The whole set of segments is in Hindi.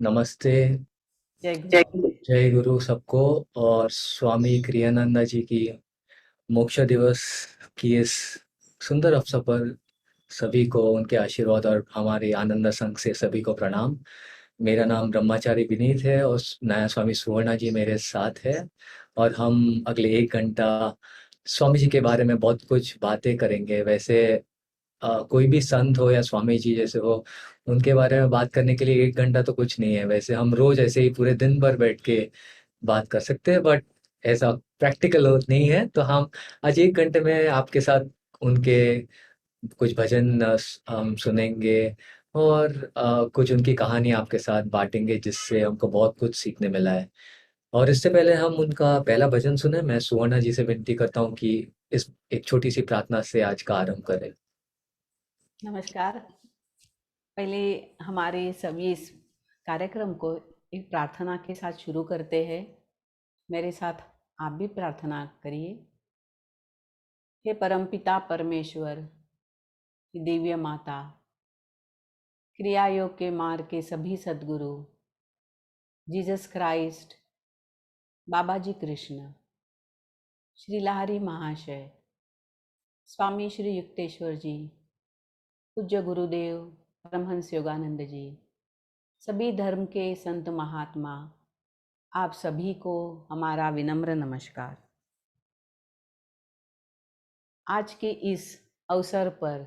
नमस्ते। जय जय गुरु। जय गुरु सबको। और स्वामी क्रियानंदा जी की मोक्ष दिवस की इस सुंदर अवसर पर सभी को उनके आशीर्वाद और हमारे आनंद संघ से सभी को प्रणाम। मेरा नाम ब्रह्मचारी विनीत है और नया स्वामी सुवर्णा जी मेरे साथ है। और हम अगले 1 घंटा स्वामी जी के बारे में बहुत कुछ बातें करेंगे। वैसे कोई भी संत हो या स्वामी जी जैसे हो, उनके बारे में बात करने के लिए 1 घंटा तो कुछ नहीं है। वैसे हम रोज ऐसे ही पूरे दिन भर बैठ के बात कर सकते हैं, बट ऐसा प्रैक्टिकल नहीं है। तो हम आज 1 घंटे में आपके साथ उनके कुछ भजन हम सुनेंगे और कुछ उनकी कहानी आपके साथ बांटेंगे, जिससे हमको बहुत कुछ सीखने मिला है। और इससे पहले हम उनका पहला भजन सुने, मैं सुवर्णा जी से विनती करता हूँ कि इस एक छोटी सी प्रार्थना से आज का आरंभ करें। नमस्कार। पहले हमारे सभी इस कार्यक्रम को एक प्रार्थना के साथ शुरू करते हैं। मेरे साथ आप भी प्रार्थना करिए। हे परमपिता परमेश्वर, हे दिव्य माता, क्रिया योग के मार्ग के सभी सद्गुरु, जीसस क्राइस्ट, बाबा जी कृष्ण, श्री लहरी महाशय, स्वामी श्री युक्तेश्वर जी, पूज्य गुरुदेव परमहंस योगानंद जी, सभी धर्म के संत महात्मा, आप सभी को हमारा विनम्र नमस्कार। आज के इस अवसर पर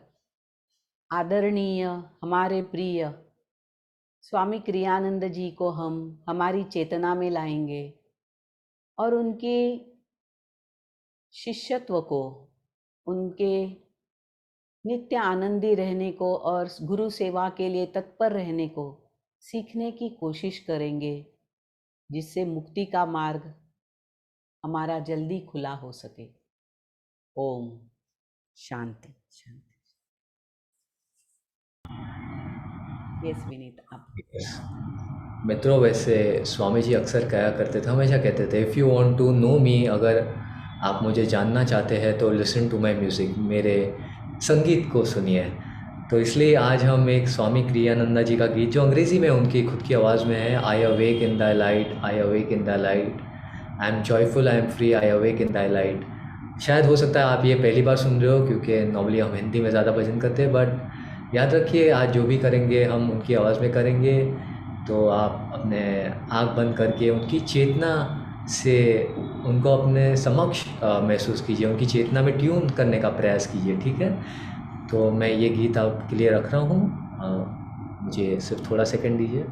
आदरणीय हमारे प्रिय स्वामी क्रियानंद जी को हम हमारी चेतना में लाएंगे और उनके शिष्यत्व को, उनके नित्य आनंदी रहने को और गुरु सेवा के लिए तत्पर रहने को सीखने की कोशिश करेंगे, जिससे मुक्ति का मार्ग हमारा जल्दी खुला हो सके। ओम शांति शांति। यस विनीत, आप। मित्रों, वैसे स्वामी जी अक्सर कहा करते थे, हमेशा कहते थे, if you want to know me, अगर आप मुझे जानना चाहते हैं तो लिसन टू माय म्यूज़िक, मेरे संगीत को सुनिए। तो इसलिए आज हम एक स्वामी क्रियानंदा जी का गीत, जो अंग्रेज़ी में उनकी खुद की आवाज़ में है, I awake in the light, I awake in the light, I am joyful, I am free, I awake in the light. शायद हो सकता है आप ये पहली बार सुन रहे हो, क्योंकि नॉर्मली हम हिंदी में ज़्यादा भजन करते हैं, बट याद रखिए आज जो भी करेंगे हम उनकी आवाज़ में करेंगे। तो आप अपने आँख बंद करके उनकी चेतना से उनको अपने समक्ष महसूस कीजिए, उनकी चेतना में ट्यून करने का प्रयास कीजिए, ठीक है? तो मैं ये गीत आपके लिए रख रहा हूँ। मुझे सिर्फ थोड़ा सेकंड दीजिए।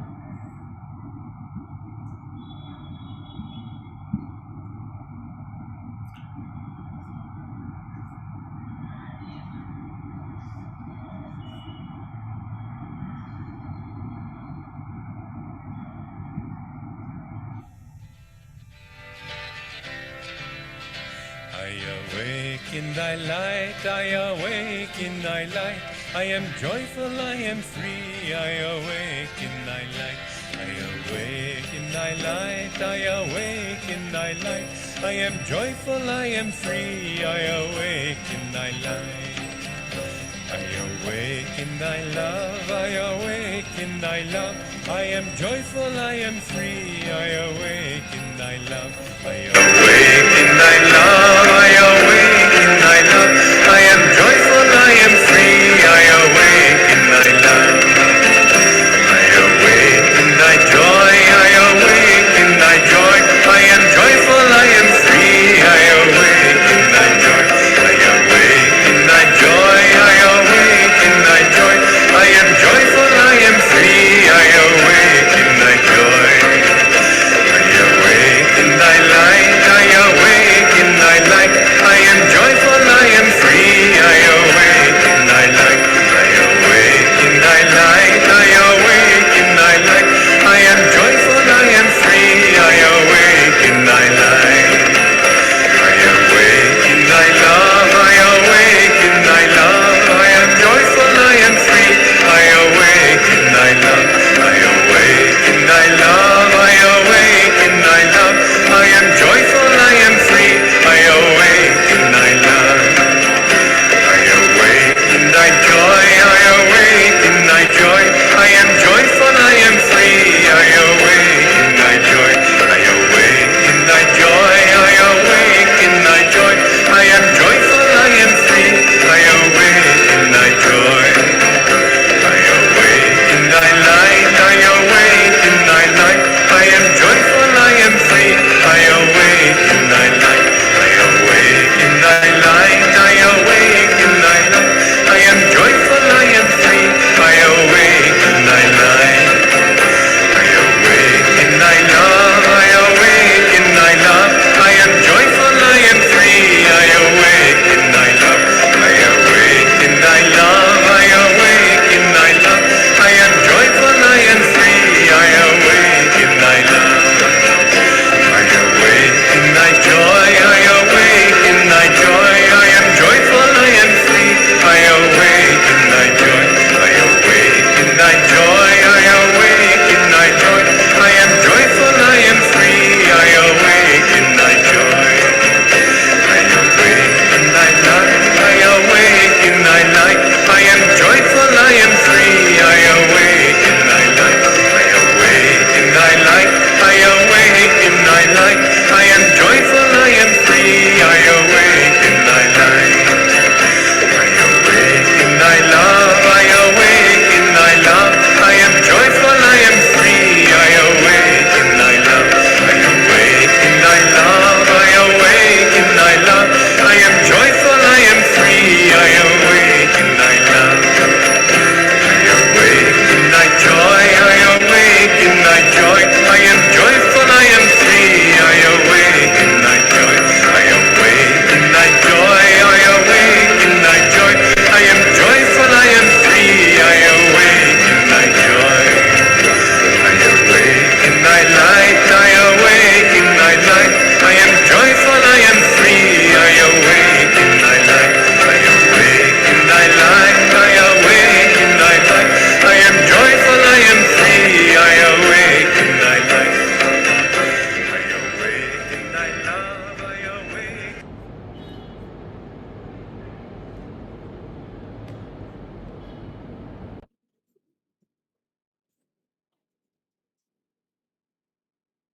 I awake in thy light, I awake in thy light. I am joyful, I am free, I awake in thy light. I awake in thy light, I awake in thy light. I am joyful, I am free, I awake in thy light. I awake in thy love, I awake in thy love. I am joyful, I am free, I awake in thy love. I awake in thy love, I awake in thy love. I am joyful, I am free, I awake in thy love. I awake in thy joy, I awake in thy joy. I am joyful, I am free, I awake in thy joy. I awake in thy joy, I awake in thy joy. I am joyful, I am free, I awake in thy joy. I awake in thy light, I awake in thy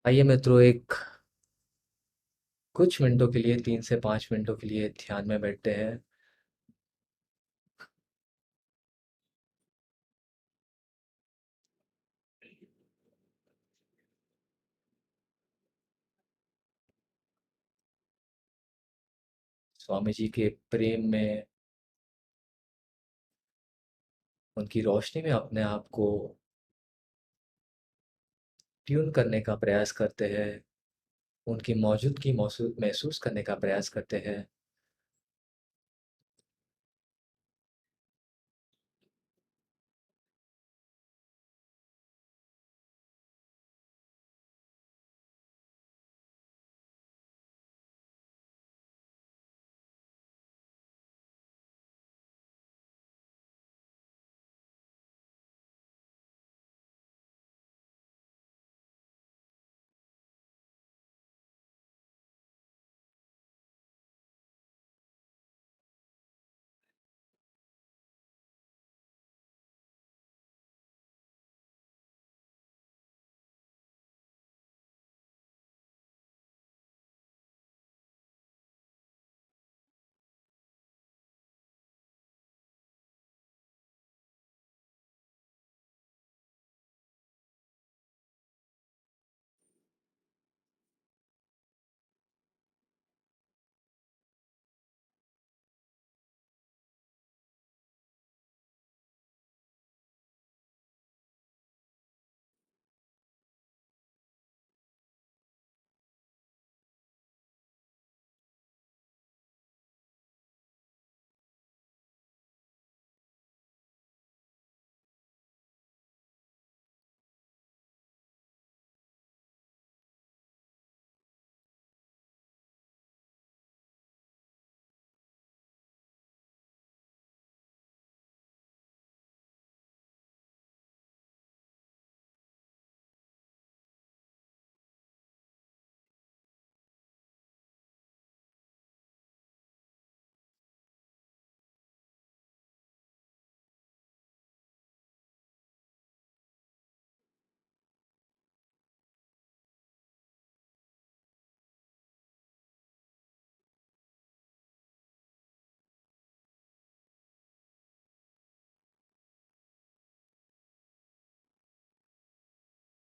आइए मित्रों, एक कुछ मिनटों के लिए 3 से 5 मिनटों के लिए ध्यान में बैठते हैं। स्वामी जी के प्रेम में, उनकी रोशनी में अपने आप को ट्यून करने का प्रयास करते हैं, उनकी मौजूदगी महसूस करने का प्रयास करते हैं।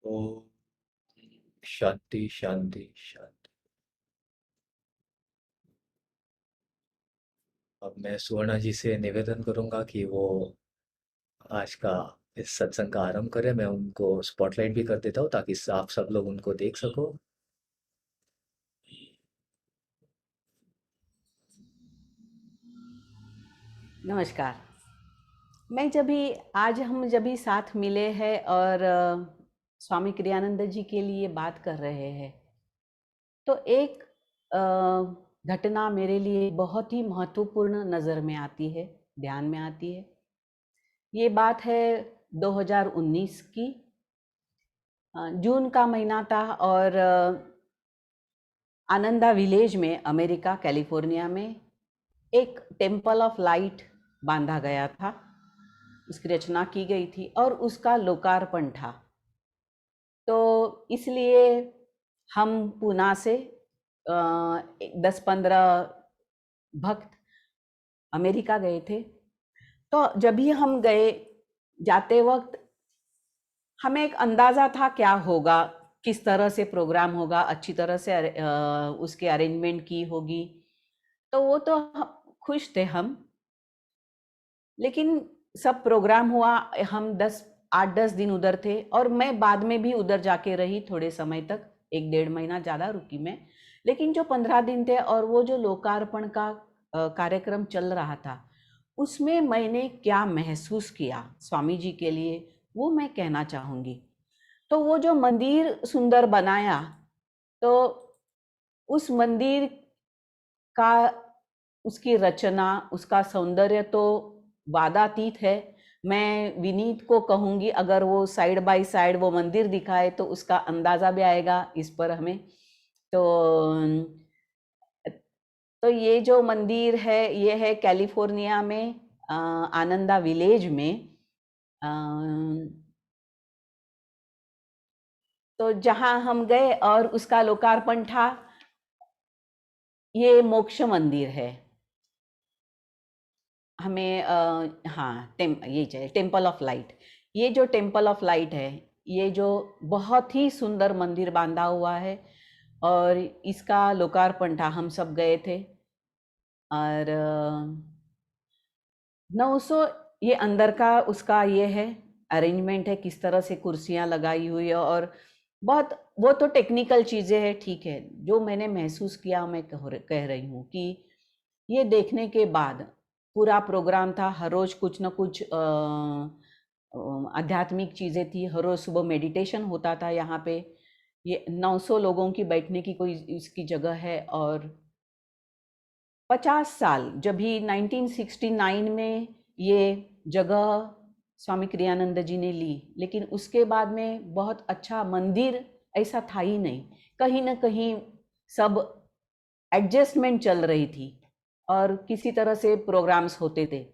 ओम शांति शांति शांति। अब मैं सुवर्णा जी से निवेदन करूंगा कि वो आज का इस सत्संग का आरंभ करें। मैं उनको स्पॉटलाइट भी कर देता हूँ ताकि आप सब लोग उनको देख सको। नमस्कार। मैं जब भी आज हम जब भी साथ मिले हैं और स्वामी क्रियानंद जी के लिए बात कर रहे हैं, तो एक घटना मेरे लिए बहुत ही महत्वपूर्ण नज़र में आती है, ध्यान में आती है। ये बात है 2019 की। जून का महीना था और आनंदा विलेज में, अमेरिका कैलिफोर्निया में, एक टेम्पल ऑफ लाइट बांधा गया था। उसकी रचना की गई थी और उसका लोकार्पण था। तो इसलिए हम पुणे से 10-15 भक्त अमेरिका गए थे। तो जब भी हम गए, जाते वक्त हमें एक अंदाज़ा था क्या होगा, किस तरह से प्रोग्राम होगा, अच्छी तरह से उसके अरेंजमेंट की होगी। तो वो तो खुश थे हम। लेकिन सब प्रोग्राम हुआ, हम 8-10 दिन उधर थे और मैं बाद में भी उधर जाके रही थोड़े समय तक, 1-1.5 महीना ज़्यादा रुकी मैं। लेकिन जो 15 दिन थे और वो जो लोकार्पण का कार्यक्रम चल रहा था, उसमें मैंने क्या महसूस किया स्वामी जी के लिए, वो मैं कहना चाहूँगी। तो वो जो मंदिर सुंदर बनाया, तो उस मंदिर का, उसकी रचना, उसका सौंदर्य तो वादातीत है। मैं विनीत को कहूँगी अगर वो साइड बाय साइड वो मंदिर दिखाए तो उसका अंदाज़ा भी आएगा इस पर हमें। तो ये जो मंदिर है, ये है कैलिफोर्निया में, आनंदा विलेज में। तो जहाँ हम गए और उसका लोकार्पण था, ये मोक्ष मंदिर है। हमें हाँ, ये चाहिए टेम्पल ऑफ लाइट। ये जो टेम्पल ऑफ लाइट है, ये जो बहुत ही सुंदर मंदिर बांधा हुआ है, और इसका लोकार्पण था, हम सब गए थे। और 900 ये अंदर का उसका ये है अरेंजमेंट है, किस तरह से कुर्सियां लगाई हुई है, और बहुत वो तो टेक्निकल चीज़ें हैं, ठीक है। जो मैंने महसूस किया, मैं कह रही हूँ कि ये देखने के बाद पूरा प्रोग्राम था, हर रोज़ कुछ न कुछ आध्यात्मिक चीज़ें थी, हर रोज़ सुबह मेडिटेशन होता था यहाँ पे। ये 900 लोगों की बैठने की कोई इसकी जगह है। और 50 साल, जब भी 1969 में ये जगह स्वामी क्रियानंद जी ने ली, लेकिन उसके बाद में बहुत अच्छा मंदिर ऐसा था ही नहीं। कहीं ना कहीं सब एडजस्टमेंट चल रही थी और किसी तरह से प्रोग्राम्स होते थे,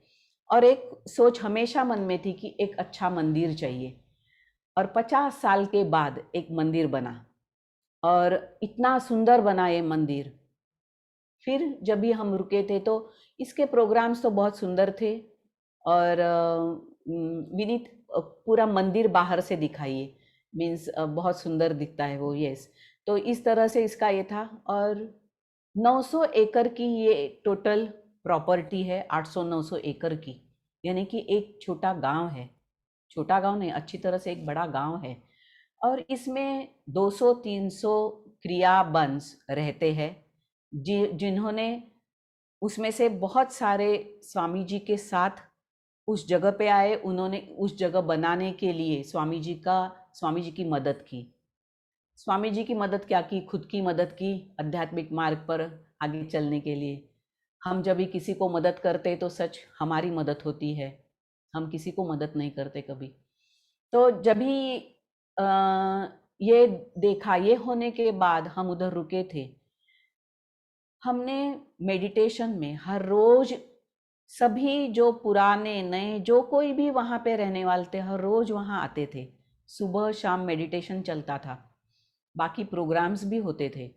और एक सोच हमेशा मन में थी कि एक अच्छा मंदिर चाहिए। और 50 साल के बाद एक मंदिर बना, और इतना सुंदर बना ये मंदिर। फिर जब भी हम रुके थे तो इसके प्रोग्राम्स तो बहुत सुंदर थे। और विनीत पूरा मंदिर बाहर से दिखाइए, मीन्स बहुत सुंदर दिखता है वो, यस। तो इस तरह से इसका ये था। और 900 एकड़ की ये टोटल प्रॉपर्टी है, 800-900 एकड़ की, यानी कि एक छोटा गांव है। छोटा गांव नहीं, अच्छी तरह से एक बड़ा गांव है। और इसमें 200-300 क्रियाबंस रहते हैं, जिन्होंने उसमें से बहुत सारे स्वामी जी के साथ उस जगह पे आए। उन्होंने उस जगह बनाने के लिए स्वामी जी की मदद की। स्वामी जी की मदद क्या की, खुद की मदद की आध्यात्मिक मार्ग पर आगे चलने के लिए। हम जब भी किसी को मदद करते तो सच हमारी मदद होती है, हम किसी को मदद नहीं करते कभी। तो जब भी ये देखा, ये होने के बाद हम उधर रुके थे। हमने मेडिटेशन में हर रोज सभी जो पुराने नए जो कोई भी वहाँ पे रहने वाले थे, हर रोज वहाँ आते थे। सुबह शाम मेडिटेशन चलता था, बाकी प्रोग्राम्स भी होते थे।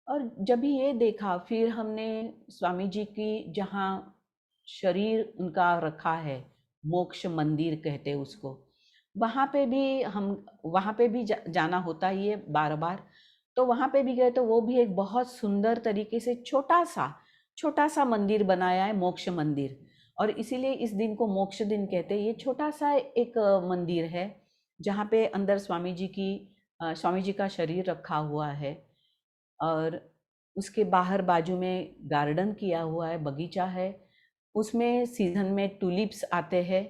और जब भी ये देखा, फिर हमने स्वामी जी की जहाँ शरीर उनका रखा है, मोक्ष मंदिर कहते हैं उसको, वहाँ पे भी जाना होता ही है बार बार। तो वहाँ पे भी गए तो वो भी एक बहुत सुंदर तरीके से छोटा सा मंदिर बनाया है, मोक्ष मंदिर। और इसीलिए इस दिन को मोक्ष दिन कहते हैं। ये छोटा सा एक मंदिर है जहाँ पे अंदर स्वामी जी का शरीर रखा हुआ है। और उसके बाहर बाजू में गार्डन किया हुआ है, बगीचा है। उसमें सीजन में टुलिप्स आते हैं।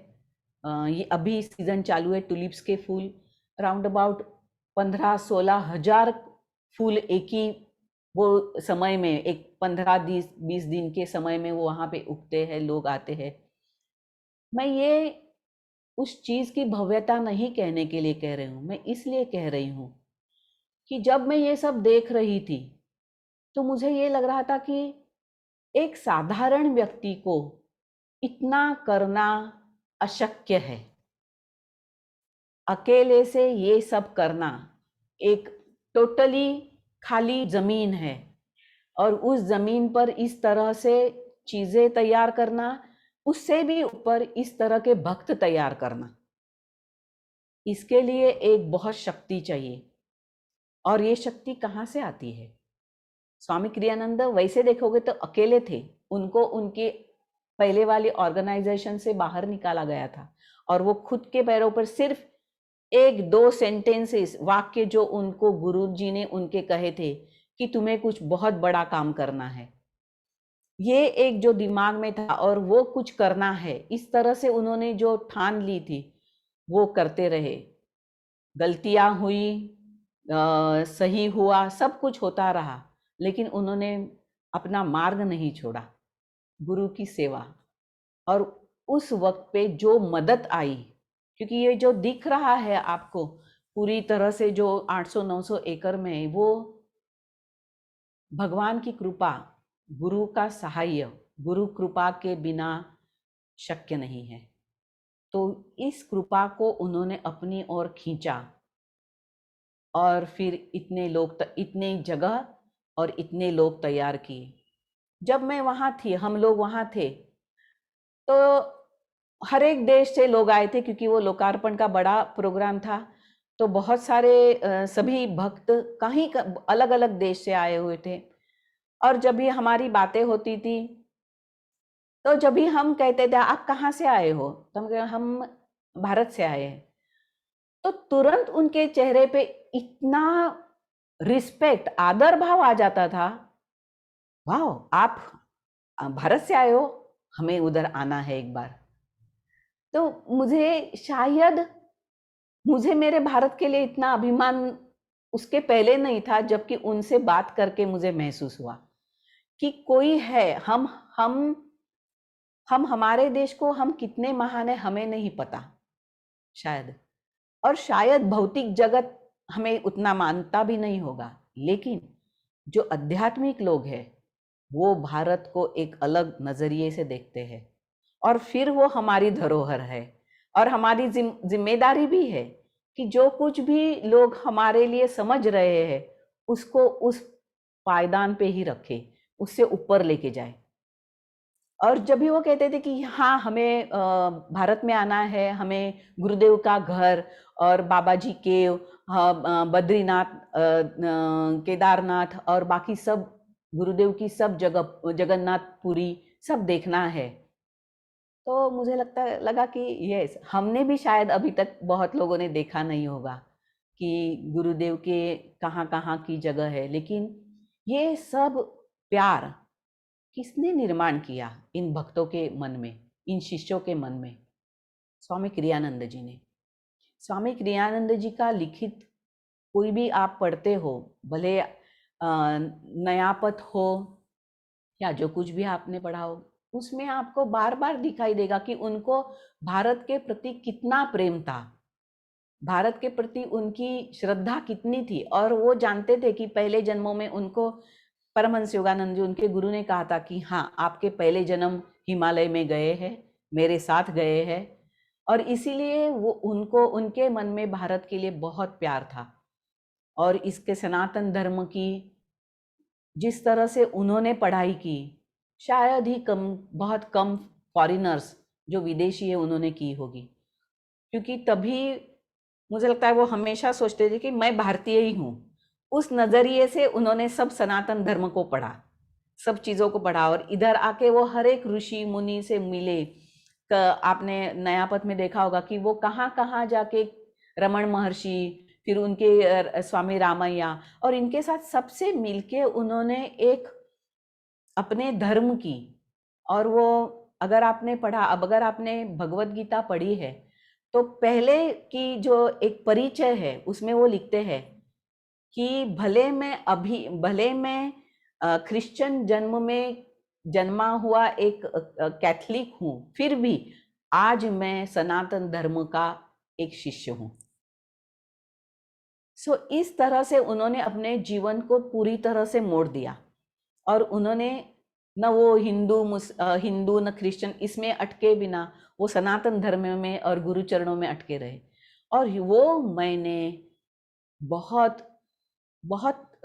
ये अभी सीजन चालू है टुलिप्स के फूल। राउंड अबाउट 15-16 हजार फूल एक ही वो समय में, एक 15-20 दिन के समय में वो वहाँ पे उगते हैं, लोग आते हैं। मैं ये उस चीज़ की भव्यता नहीं कहने के लिए कह रही हूँ, मैं इसलिए कह रही हूँ कि जब मैं ये सब देख रही थी तो मुझे ये लग रहा था कि एक साधारण व्यक्ति को इतना करना अशक्य है। अकेले से ये सब करना, एक टोटली खाली जमीन है और उस जमीन पर इस तरह से चीजें तैयार करना, उससे भी ऊपर इस तरह के भक्त तैयार करना, इसके लिए एक बहुत शक्ति चाहिए। और ये शक्ति कहाँ से आती है? स्वामी क्रियानंद वैसे देखोगे तो अकेले थे, उनको उनके पहले वाली ऑर्गेनाइजेशन से बाहर निकाला गया था, और वो खुद के पैरों पर सिर्फ 1-2 सेंटेंसेस, वाक्य जो उनको गुरु जी ने उनके कहे थे कि तुम्हें कुछ बहुत बड़ा काम करना है, ये एक जो दिमाग में था और वो कुछ करना है, इस तरह से उन्होंने जो ठान ली थी वो करते रहे। गलतियां हुई, सही हुआ, सब कुछ होता रहा, लेकिन उन्होंने अपना मार्ग नहीं छोड़ा, गुरु की सेवा। और उस वक्त पे जो मदद आई, क्योंकि ये जो दिख रहा है आपको पूरी तरह से जो 800-900 एकड़ में, वो भगवान की कृपा, गुरु का सहाय, गुरु कृपा के बिना शक्य नहीं है। तो इस कृपा को उन्होंने अपनी ओर खींचा और फिर इतने जगह और इतने लोग तैयार किए। जब मैं वहाँ थी, हम लोग वहाँ थे, तो हर एक देश से लोग आए थे क्योंकि वो लोकार्पण का बड़ा प्रोग्राम था। तो बहुत सारे सभी भक्त कहीं अलग अलग देश से आए हुए थे। और जब भी हमारी बातें होती थी, तो जब भी हम कहते थे आप कहाँ से आए हो, तो हम कहे हम भारत से आए हैं, तो तुरंत उनके चेहरे पे इतना रिस्पेक्ट, आदर भाव आ जाता था। वाह, आप भारत से आए हो, हमें उधर आना है एक बार। तो मुझे मेरे भारत के लिए इतना अभिमान उसके पहले नहीं था, जबकि उनसे बात करके मुझे महसूस हुआ कि कोई है। हम हमारे देश को हम कितने महान है हमें नहीं पता शायद, और शायद भौतिक जगत हमें उतना मानता भी नहीं होगा, लेकिन जो आध्यात्मिक लोग हैं वो भारत को एक अलग नजरिए से देखते हैं। और फिर वो हमारी धरोहर है और हमारी जिम्मेदारी भी है कि जो कुछ भी लोग हमारे लिए समझ रहे हैं उसको उस पायदान पे ही रखे, उससे ऊपर लेके जाए। और जब भी वो कहते थे कि हाँ हमें भारत में आना है, हमें गुरुदेव का घर और बाबा जी के बद्रीनाथ, केदारनाथ और बाकी सब गुरुदेव की सब जगह, जगन्नाथपुरी सब देखना है, तो मुझे लगा कि यस, हमने भी शायद अभी तक बहुत लोगों ने देखा नहीं होगा कि गुरुदेव के कहाँ कहाँ की जगह है। लेकिन ये सब प्यार किसने निर्माण किया इन भक्तों के मन में, इन शिष्यों के मन में? स्वामी क्रियानंद जी ने। स्वामी क्रियानंद जी का लिखित कोई भी आप पढ़ते हो, भले नयापत हो या जो कुछ भी आपने पढ़ा हो, उसमें आपको बार बार दिखाई देगा कि उनको भारत के प्रति कितना प्रेम था, भारत के प्रति उनकी श्रद्धा कितनी थी। और वो जानते थे कि पहले जन्मों में उनको परमहंस योगानंद जी, उनके गुरु ने कहा था कि हाँ आपके पहले जन्म हिमालय में गए हैं, मेरे साथ गए हैं। और इसीलिए वो उनके मन में भारत के लिए बहुत प्यार था। और इसके सनातन धर्म की जिस तरह से उन्होंने पढ़ाई की, शायद ही बहुत कम फॉरेनर्स जो विदेशी है उन्होंने की होगी। क्योंकि तभी मुझे लगता है वो हमेशा सोचते थे कि मैं भारतीय ही हूँ। उस नज़रिए से उन्होंने सब सनातन धर्म को पढ़ा, सब चीज़ों को पढ़ा। और इधर आके वो हर एक ऋषि मुनि से मिले। आपने नयापत में देखा होगा कि वो कहाँ कहाँ जाके रमण महर्षि, फिर उनके स्वामी रामैया, और इनके साथ सबसे मिलके उन्होंने एक अपने धर्म की। और वो अगर आपने पढ़ा, अब अगर आपने भगवत गीता पढ़ी है तो पहले की जो एक परिचय है उसमें वो लिखते हैं कि भले मैं क्रिश्चियन जन्म में जन्मा हुआ एक कैथलिक हूँ, फिर भी आज मैं सनातन धर्म का एक शिष्य हूँ। सो इस तरह से उन्होंने अपने जीवन को पूरी तरह से मोड़ दिया। और उन्होंने न वो हिंदू न क्रिश्चियन इसमें अटके बिना वो सनातन धर्म में और गुरु चरणों में अटके रहे। और वो मैंने बहुत बहुत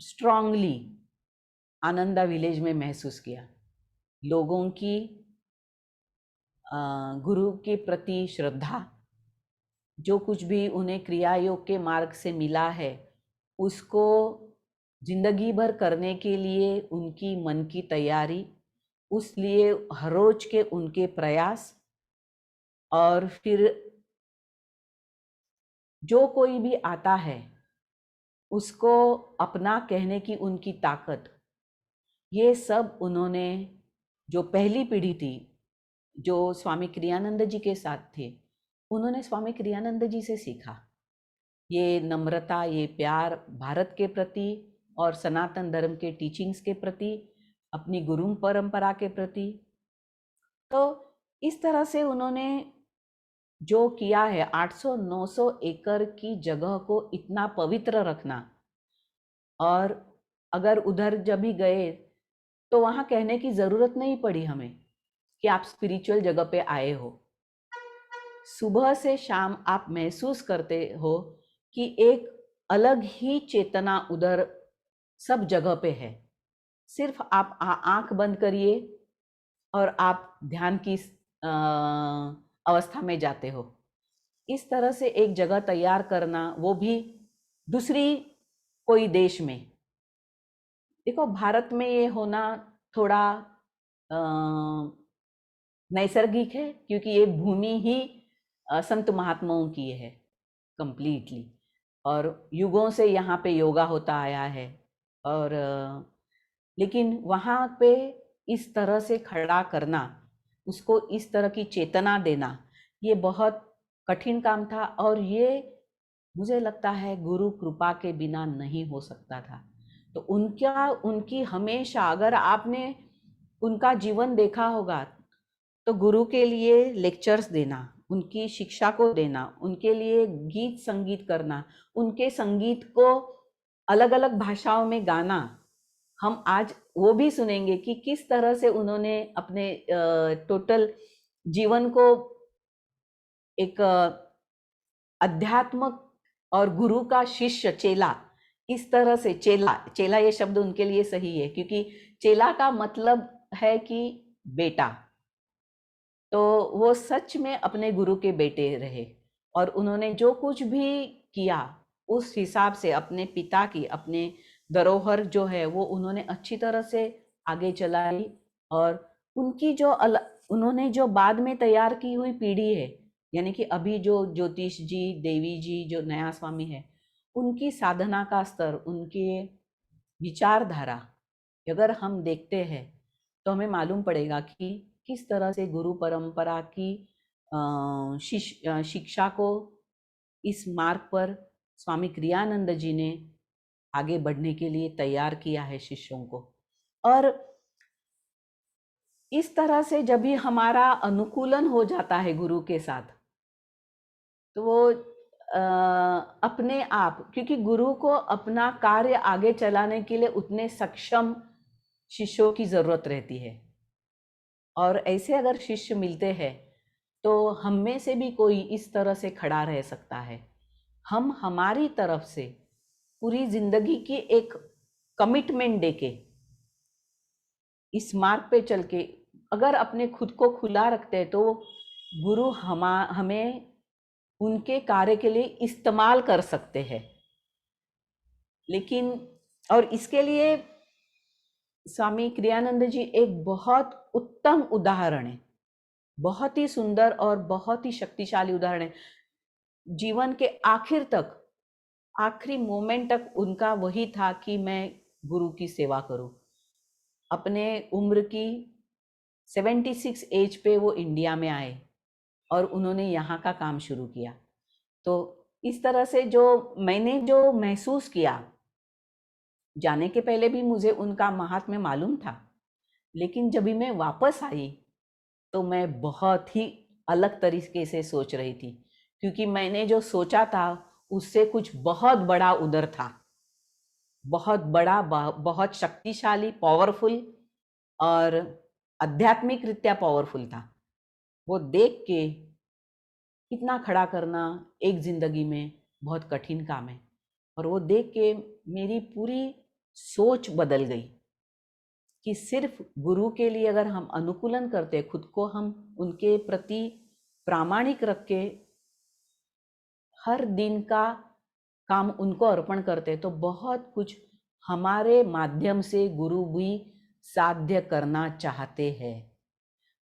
स्ट्रांगली आनंदा विलेज में महसूस किया। लोगों की गुरु के प्रति श्रद्धा, जो कुछ भी उन्हें क्रिया योग के मार्ग से मिला है उसको जिंदगी भर करने के लिए उनकी मन की तैयारी, उस लिए हर रोज के उनके प्रयास, और फिर जो कोई भी आता है उसको अपना कहने की उनकी ताकत, ये सब उन्होंने, जो पहली पीढ़ी थी जो स्वामी क्रियानंद जी के साथ थे, उन्होंने स्वामी क्रियानंद जी से सीखा। ये नम्रता, ये प्यार भारत के प्रति और सनातन धर्म के टीचिंग्स के प्रति, अपनी गुरु परंपरा के प्रति। तो इस तरह से उन्होंने जो किया है, 800-900 एकड़ की जगह को इतना पवित्र रखना। और अगर उधर जब भी गए तो वहाँ कहने की ज़रूरत नहीं पड़ी हमें कि आप स्पिरिचुअल जगह पे आए हो। सुबह से शाम आप महसूस करते हो कि एक अलग ही चेतना उधर सब जगह पे है। सिर्फ आप आंख बंद करिए और आप ध्यान की अवस्था में जाते हो। इस तरह से एक जगह तैयार करना, वो भी दूसरी कोई देश में। देखो, भारत में ये होना थोड़ा नैसर्गिक है, क्योंकि ये भूमि ही संत महात्माओं की है कंप्लीटली, और युगों से यहाँ पे योगा होता आया है। और लेकिन वहाँ पे इस तरह से खड़ा करना, उसको इस तरह की चेतना देना, ये बहुत कठिन काम था, और ये मुझे लगता है गुरु कृपा के बिना नहीं हो सकता था। तो उनकी हमेशा, अगर आपने उनका जीवन देखा होगा, तो गुरु के लिए लेक्चर्स देना, उनकी शिक्षा को देना, उनके लिए गीत संगीत करना, उनके संगीत को अलग अलग भाषाओं में गाना, हम आज वो भी सुनेंगे कि किस तरह से उन्होंने अपने टोटल जीवन को एक अध्यात्म और गुरु का शिष्य, चेला, इस तरह से चेला, चेला ये शब्द उनके लिए सही है, क्योंकि चेला का मतलब है कि बेटा। तो वो सच में अपने गुरु के बेटे रहे, और उन्होंने जो कुछ भी किया उस हिसाब से अपने पिता की, अपने धरोहर जो है वो उन्होंने अच्छी तरह से आगे चलाई। और उनकी जो उन्होंने जो बाद में तैयार की हुई पीढ़ी है, यानी कि अभी जो ज्योतिष जी, देवी जी, जो नया स्वामी है, उनकी साधना का स्तर, उनके विचारधारा अगर हम देखते हैं तो हमें मालूम पड़ेगा कि किस तरह से गुरु परंपरा की शिक्षा को इस मार्ग पर स्वामी क्रियानंद जी ने आगे बढ़ने के लिए तैयार किया है शिष्यों को। और इस तरह से जब भी हमारा अनुकूलन हो जाता है गुरु के साथ, तो वो अपने आप, क्योंकि गुरु को अपना कार्य आगे चलाने के लिए उतने सक्षम शिष्यों की जरूरत रहती है। और ऐसे अगर शिष्य मिलते हैं तो हम में से भी कोई इस तरह से खड़ा रह सकता है। हम हमारी तरफ से पूरी जिंदगी की एक कमिटमेंट देके इस मार्ग पे चल के अगर अपने खुद को खुला रखते हैं, तो गुरु हमें उनके कार्य के लिए इस्तेमाल कर सकते हैं। लेकिन और इसके लिए स्वामी क्रियानंद जी एक बहुत उत्तम उदाहरण है, बहुत ही सुंदर और बहुत ही शक्तिशाली उदाहरण है। जीवन के आखिर तक, आखिरी मोमेंट तक उनका वही था कि मैं गुरु की सेवा करूं। अपने उम्र की 76 एज पे वो इंडिया में आए और उन्होंने यहाँ का काम शुरू किया। तो इस तरह से जो मैंने जो महसूस किया, जाने के पहले भी मुझे उनका महात्म्य मालूम था, लेकिन जब भी मैं वापस आई तो मैं बहुत ही अलग तरीके से सोच रही थी, क्योंकि मैंने जो सोचा था उससे कुछ बहुत बड़ा उधर था, बहुत बड़ा, बहुत शक्तिशाली, पावरफुल और आध्यात्मिक रीत्या पावरफुल था। वो देख के इतना खड़ा करना एक जिंदगी में बहुत कठिन काम है, और वो देख के मेरी पूरी सोच बदल गई कि सिर्फ गुरु के लिए अगर हम अनुकूलन करते, खुद को हम उनके प्रति प्रामाणिक रख के हर दिन का काम उनको अर्पण करते, तो बहुत कुछ हमारे माध्यम से गुरु भी साध्य करना चाहते हैं।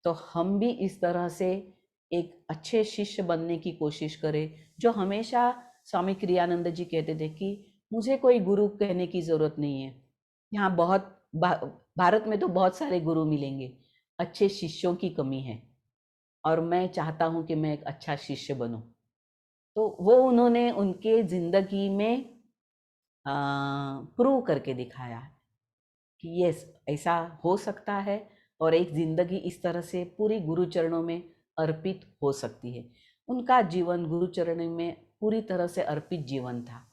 तो हम भी इस तरह से एक अच्छे शिष्य बनने की कोशिश करें। जो हमेशा स्वामी क्रियानंद जी कहते थे कि मुझे कोई गुरु कहने की जरूरत नहीं है, यहाँ भारत में तो बहुत सारे गुरु मिलेंगे, अच्छे शिष्यों की कमी है, और मैं चाहता हूँ कि मैं एक अच्छा शिष्य बनूं। तो वो उन्होंने उनके जिंदगी में प्रूव करके दिखाया कि यस, ऐसा हो सकता है, और एक जिंदगी इस तरह से पूरी गुरु चरणों में अर्पित हो सकती है। उनका जीवन गुरु चरणों में पूरी तरह से अर्पित जीवन था।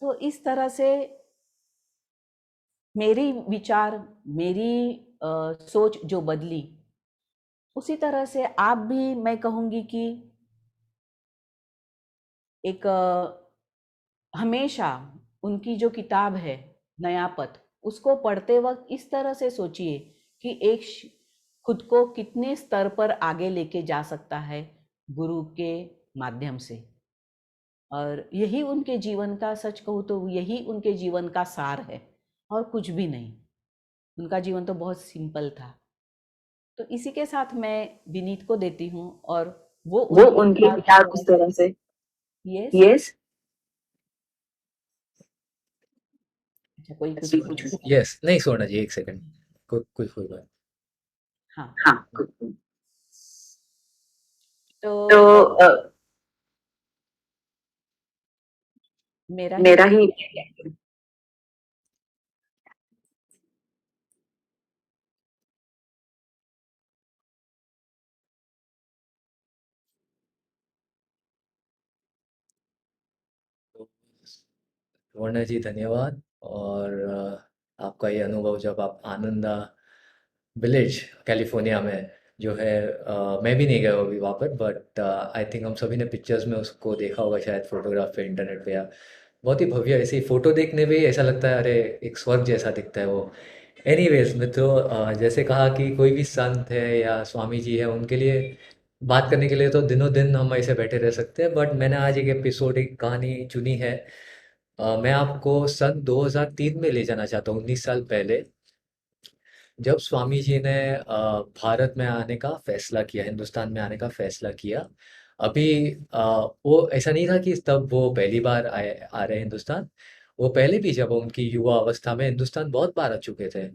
तो इस तरह से मेरी विचार, मेरी सोच जो बदली, उसी तरह से आप भी, मैं कहूँगी कि एक हमेशा उनकी जो किताब है नया पथ, उसको पढ़ते वक्त इस तरह से सोचिए कि खुद को कितने स्तर पर आगे लेके जा सकता है गुरु के माध्यम से। और यही उनके जीवन का, सच कहूँ तो यही उनके जीवन का सार है और कुछ भी नहीं। उनका जीवन तो बहुत सिंपल था। तो इसी के साथ मैं विनीत को देती हूँ और वो वो उनके उनके विचार विचार उस उस तरह से। यस यस अच्छा, कोई कुछ जी बोल कुछ रहा है? यस नहीं स्वर्ण जी, एक सेकंड, कोई बात। हाँ, हाँ तो तो मेरा ही मेरा ही तो स्वर्ण जी धन्यवाद। और आपका ये अनुभव जब आप आनंदा विलेज कैलिफोर्निया में जो है, मैं भी नहीं गया हूँ अभी वहाँ पर, बट आई थिंक हम सभी ने पिक्चर्स में उसको देखा होगा शायद, फोटोग्राफ पे इंटरनेट पे, या बहुत ही भव्य, ऐसी फोटो देखने में ही ऐसा लगता है अरे एक स्वर्ग जैसा दिखता है वो। एनीवेज मित्रों, जैसे कहा कि कोई भी संत है या स्वामी जी है, उनके लिए बात करने के लिए तो दिनों दिन हम ऐसे बैठे रह सकते हैं, बट मैंने आज एक एपिसोड, एक कहानी चुनी है। मैं आपको सन 2003 में ले जाना चाहता हूँ, 19 साल पहले, जब स्वामी जी ने भारत में आने का फैसला किया, हिंदुस्तान में आने का फैसला किया। अभी वो ऐसा नहीं था कि तब वो पहली बार आ रहे हिंदुस्तान। वो पहले भी जब उनकी युवा अवस्था में हिंदुस्तान बहुत बार आ चुके थे।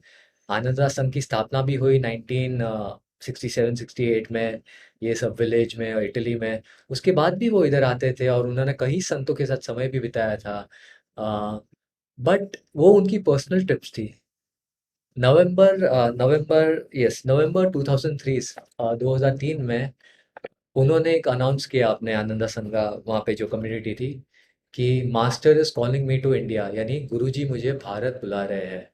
आनंदरा संघ की स्थापना भी हुई 1967-68 में, ये सब विलेज में और इटली में। उसके बाद भी वो इधर आते थे और उन्होंने कई संतों के साथ समय भी बिताया था। बट वो उनकी पर्सनल ट्रिप्स थी। नवंबर 2003, 2003 में उन्होंने एक अनाउंस किया अपने आनंदा संघा, वहाँ पे जो कम्युनिटी थी, कि master is calling me to India, यानी गुरुजी मुझे भारत बुला रहे हैं।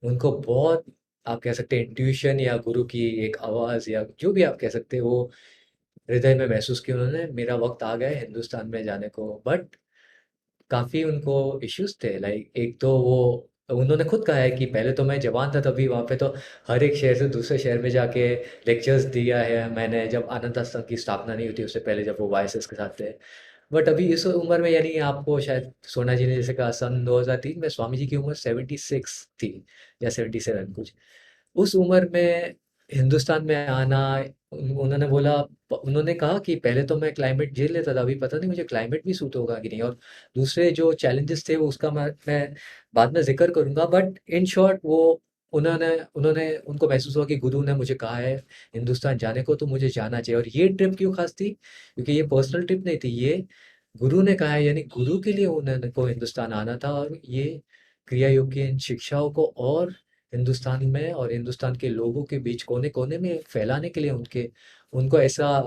उनको बहुत, आप कह सकते हैं इंट्यूशन, या गुरु की एक आवाज़, या जो भी आप कह सकते हैं, वो हृदय में महसूस किया उन्होंने, मेरा वक्त आ गया है हिंदुस्तान में जाने को। बट काफ़ी उनको इश्यूज थे, लाइक एक तो वो, उन्होंने खुद कहा है कि पहले तो मैं जवान था तभी, वहाँ पे तो हर एक शहर से दूसरे शहर में जाके लेक्चर्स दिया है मैंने, जब आनंद आश्रम की स्थापना नहीं हुई उससे पहले, जब वो वायसेस के साथ थे। बट अभी इस उम्र में, यानी आपको शायद सोना जी ने जैसे कहा, सन 2003 में स्वामी जी की उम्र 76 थी या 77 कुछ। उस उम्र में हिंदुस्तान में आना, उन्होंने बोला, उन्होंने कहा कि पहले तो मैं क्लाइमेट झेल लेता था, अभी पता नहीं मुझे क्लाइमेट भी सूट होगा कि नहीं, और दूसरे जो चैलेंजेस थे वो उसका मैं बाद में जिक्र करूंगा। बट इन शॉर्ट, वो उन्होंने उन्होंने उनको महसूस हुआ कि गुरु ने मुझे कहा है हिंदुस्तान जाने को, तो मुझे जाना चाहिए। और ये ट्रिप क्यों खास थी, क्योंकि ये पर्सनल ट्रिप नहीं थी, ये गुरु ने कहा है, यानी गुरु के लिए उन्होंने को हिंदुस्तान आना था। और ये क्रिया योग की इन शिक्षाओं को और हिंदुस्तान में और हिंदुस्तान के लोगों के बीच कोने कोने में फैलाने के लिए, उनको ऐसा